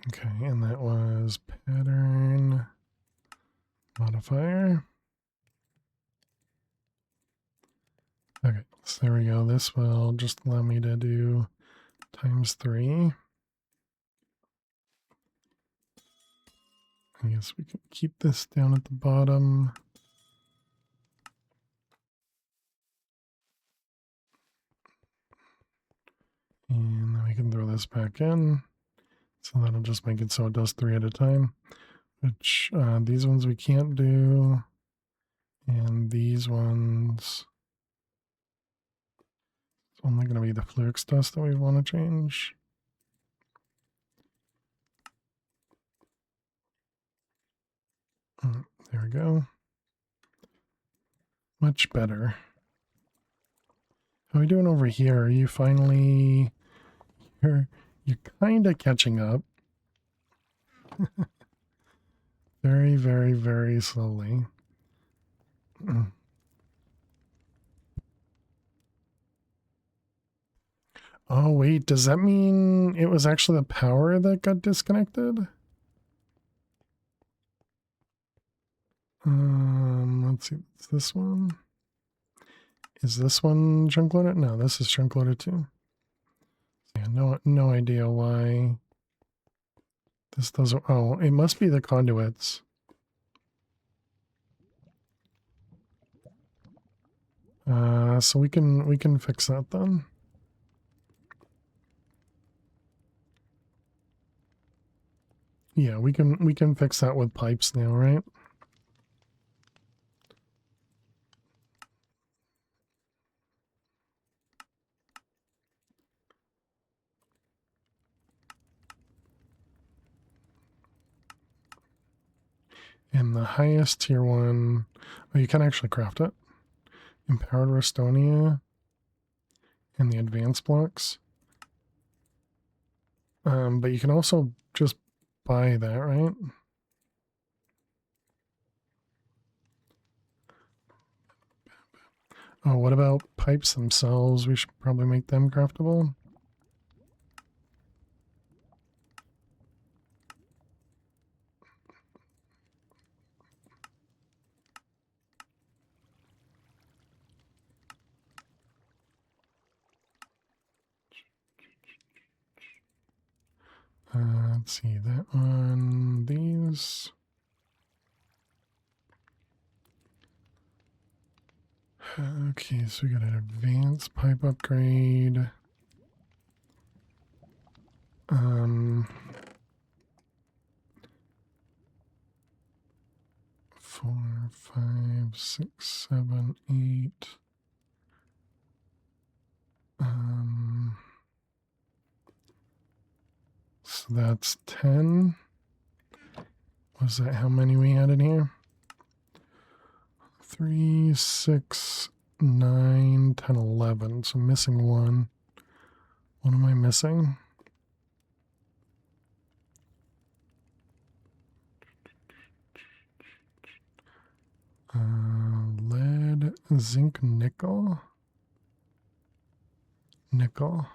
Okay, and that was pattern modifier. Okay, so there we go. This will just allow me to do ×3. I guess we can keep this down at the bottom. And then we can throw this back in. So that'll just make it so it does 3 at a time. Which these ones we can't do. And these ones, it's only going to be the flux dust that we want to change. There we go. Much better. How are we doing over here? Are you finally... You're kind of catching up. Very, very, very slowly. Oh, wait. Does that mean it was actually the power that got disconnected? Let's see. It's this one. Is this one chunk loaded? No, this is chunk loaded too. Yeah, no idea why this doesn't. Oh, it must be the conduits. So we can fix that then. Yeah, we can fix that with pipes now, right? And the highest tier one, oh, you can actually craft it. Empowered Restonia and the advanced blocks. But you can also just buy that, right? Oh, what about pipes themselves? We should probably make them craftable. Let's see, that one, these. Okay, so we got an advanced pipe upgrade. 4, 5, 6, 7, 8. So that's 10. Was that how many we had in here? 3, 6, 9, 10, 11. So missing one. What am I missing? Lead, zinc, nickel. Nickel.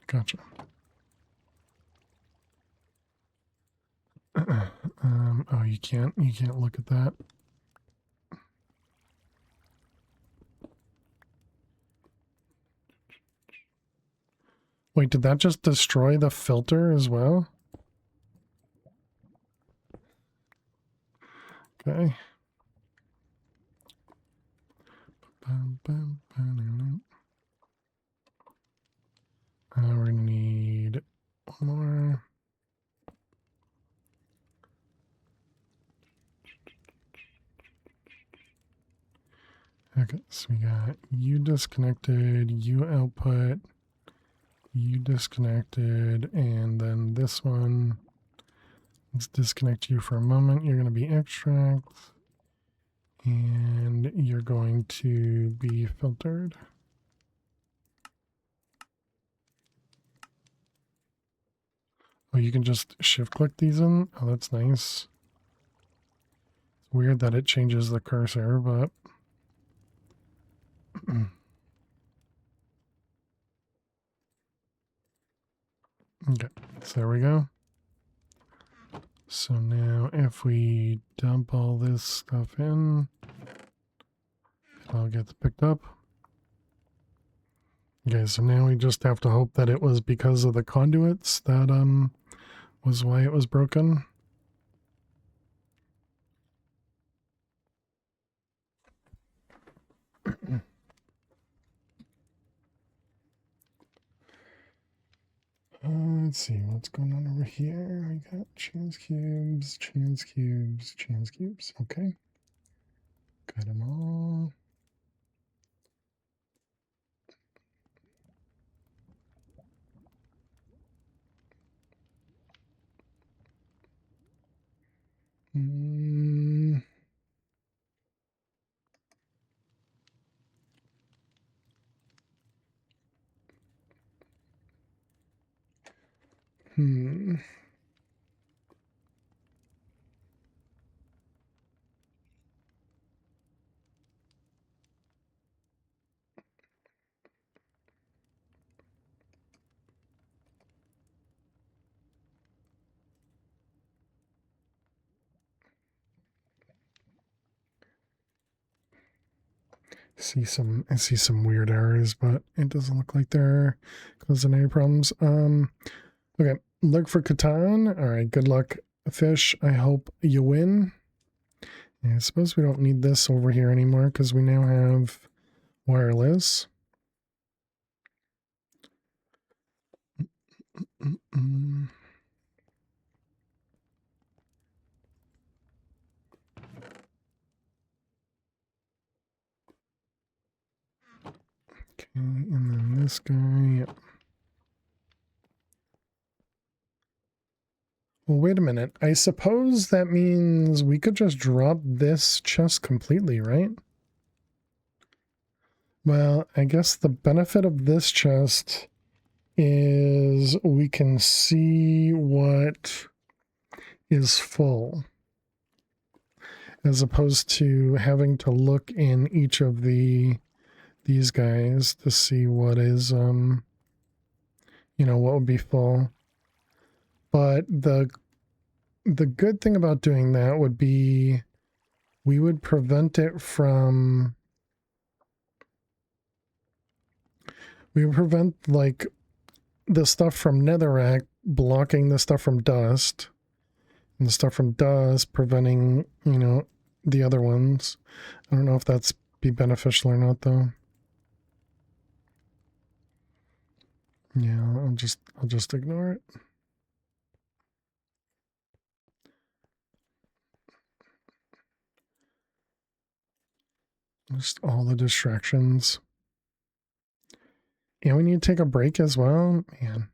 Gotcha. Oh, you can't look at that. Wait, did that just destroy the filter as well? Okay. We're gonna need one more. Okay, so we got you disconnected, you output, you disconnected, and then this one. Let's disconnect you for a moment. You're going to be extract, and you're going to be filtered. Oh, you can just shift click these in. Oh, that's nice. It's weird that it changes the cursor, but okay, so there we go. So now if we dump all this stuff in, it all gets picked up. Okay, so now we just have to hope that it was because of the conduits that was why it was broken. Let's see what's going on over here. We got chance cubes, chance cubes, chance cubes. Okay, got them all. Hmm. I see some weird errors, but it doesn't look like they're causing any problems. Okay, look for Catan. All right, good luck, fish. I hope you win. Yeah, I suppose we don't need this over here anymore because we now have wireless. Okay, and then this guy. Yep. Well, wait a minute. I suppose that means we could just drop this chest completely, right? Well, I guess the benefit of this chest is we can see what is full, as opposed to having to look in each of these guys to see what is what would be full. But the good thing about doing that would be we would prevent it from like the stuff from netherrack blocking the stuff from dust, and the stuff from dust preventing the other ones. I don't know if that's be beneficial or not though. Yeah, I'll just ignore it. Just all the distractions. And we need to take a break as well, man.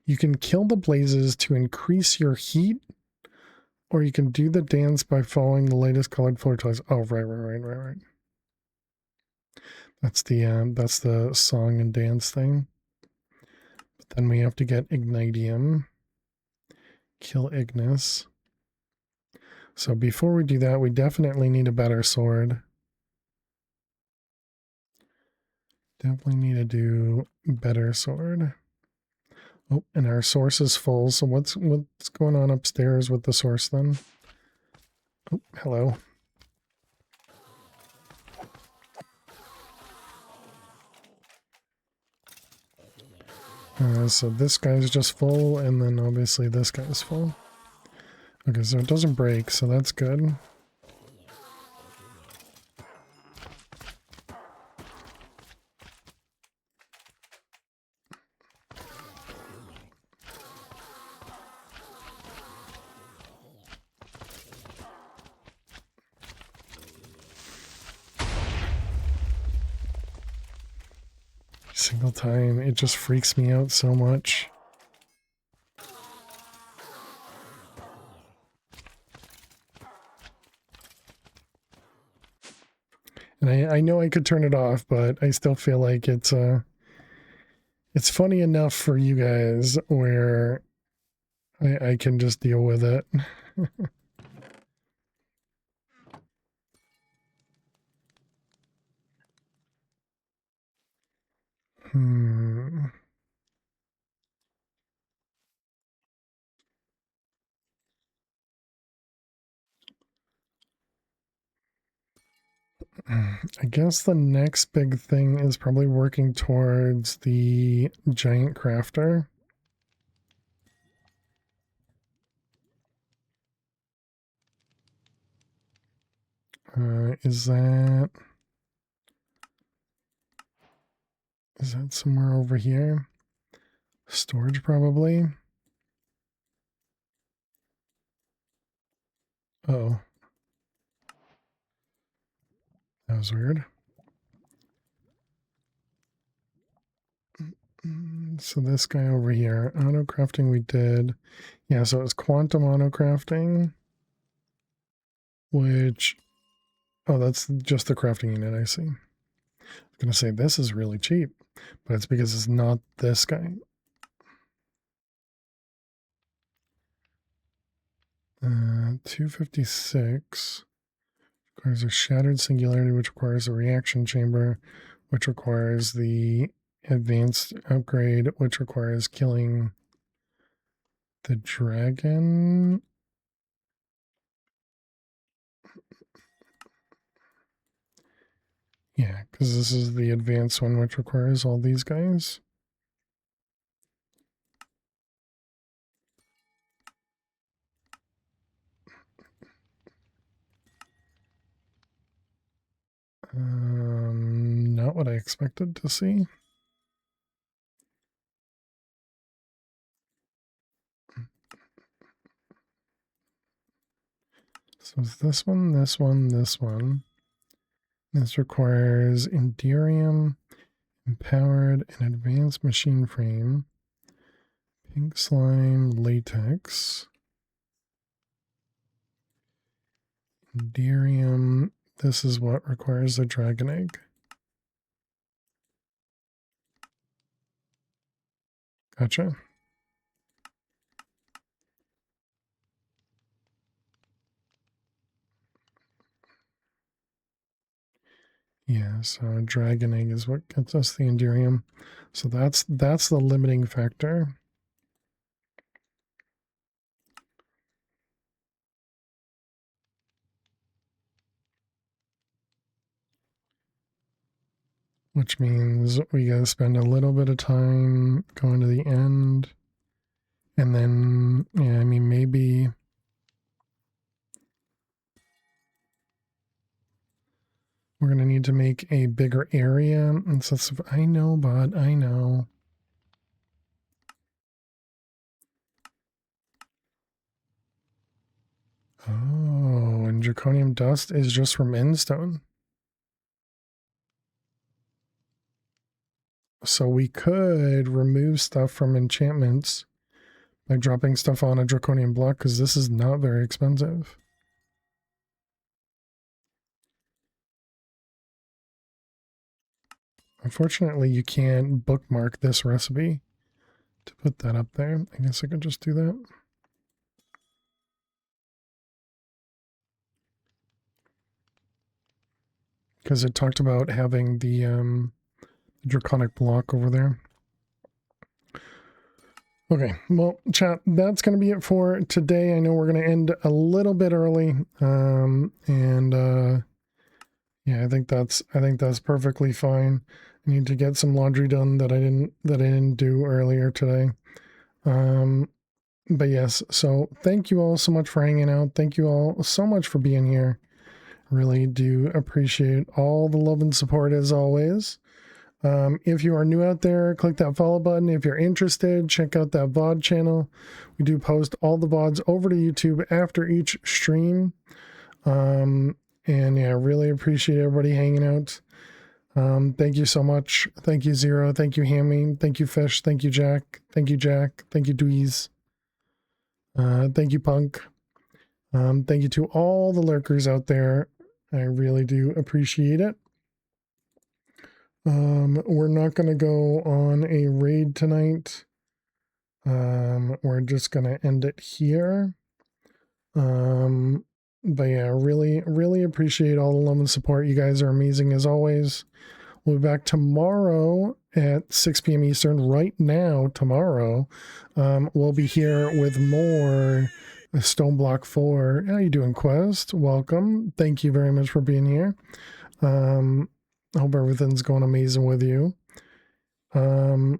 You can kill the blazes to increase your heat, or you can do the dance by following the latest colored floor tiles. Oh, right. That's the song and dance thing. But then we have to get Ignitium. Kill Ignis. So before we do that, we definitely need a better sword. Definitely need to do better sword. Oh, and our source is full. So what's going on upstairs with the source then? Oh, hello. So this guy's just full, and then obviously this guy's full. Okay, so it doesn't break, so that's good. single time. It just freaks me out so much. And I know I could turn it off, but I still feel like it's funny enough for you guys where I can just deal with it. I guess the next big thing is probably working towards the giant crafter. Is that somewhere over here? Storage probably. Oh. That was weird. So this guy over here, auto crafting we did. Yeah, so it was quantum auto crafting, which, oh, that's just the crafting unit, I see. I'm going to say this is really cheap, but it's because it's not this guy. 256 requires a shattered singularity, which requires a reaction chamber, which requires the advanced upgrade, which requires killing the dragon. Yeah, because this is the advanced one, which requires all these guys. Not what I expected to see. So it's this one, this one, this one. This requires Enderium, Empowered, and Advanced Machine Frame, Pink Slime, Latex, Enderium. This is what requires a Dragon Egg. Gotcha. Yeah, so Dragon Egg is what gets us the Enderium. So that's the limiting factor. Which means we gotta spend a little bit of time going to the end. And then, yeah, I mean, maybe we're going to need to make a bigger area. And so I know, but I know. Oh, and Draconium Dust is just from Endstone. So we could remove stuff from enchantments by dropping stuff on a Draconium block, because this is not very expensive. Unfortunately, you can't bookmark this recipe to put that up there. I guess I could just do that. Because it talked about having the draconic block over there. Okay, well, chat, that's going to be it for today. I know we're going to end a little bit early, yeah, I think that's perfectly fine. I need to get some laundry done that I didn't do earlier today. But yes, so thank you all so much for hanging out. Thank you all so much for being here. Really do appreciate all the love and support as always. If you are new out there, click that follow button. If you're interested, check out that VOD channel. We do post all the VODs over to YouTube after each stream. And yeah, really appreciate everybody hanging out. Thank you so much. Thank you, Zero. Thank you, Hammy. Thank you, Fish. Thank you, Jack. Thank you, Jack. Thank you, Dweez. Thank you, Punk. Thank you to all the lurkers out there. I really do appreciate it. We're not going to go on a raid tonight. We're just going to end it here. But yeah, really appreciate all the love and support. You guys are amazing as always. We'll be back tomorrow at 6 p.m. Eastern. Right now, tomorrow, we'll be here with more Stoneblock 4. How you doing, Quest? Welcome. Thank you very much for being here. I hope everything's going amazing with you. But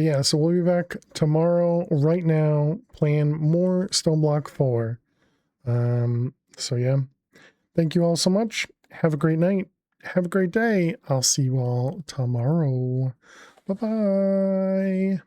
yeah, so we'll be back tomorrow. Right now, playing more Stoneblock 4. So yeah, thank you all so much. Have a great night. Have a great day. I'll see you all tomorrow. Bye-bye.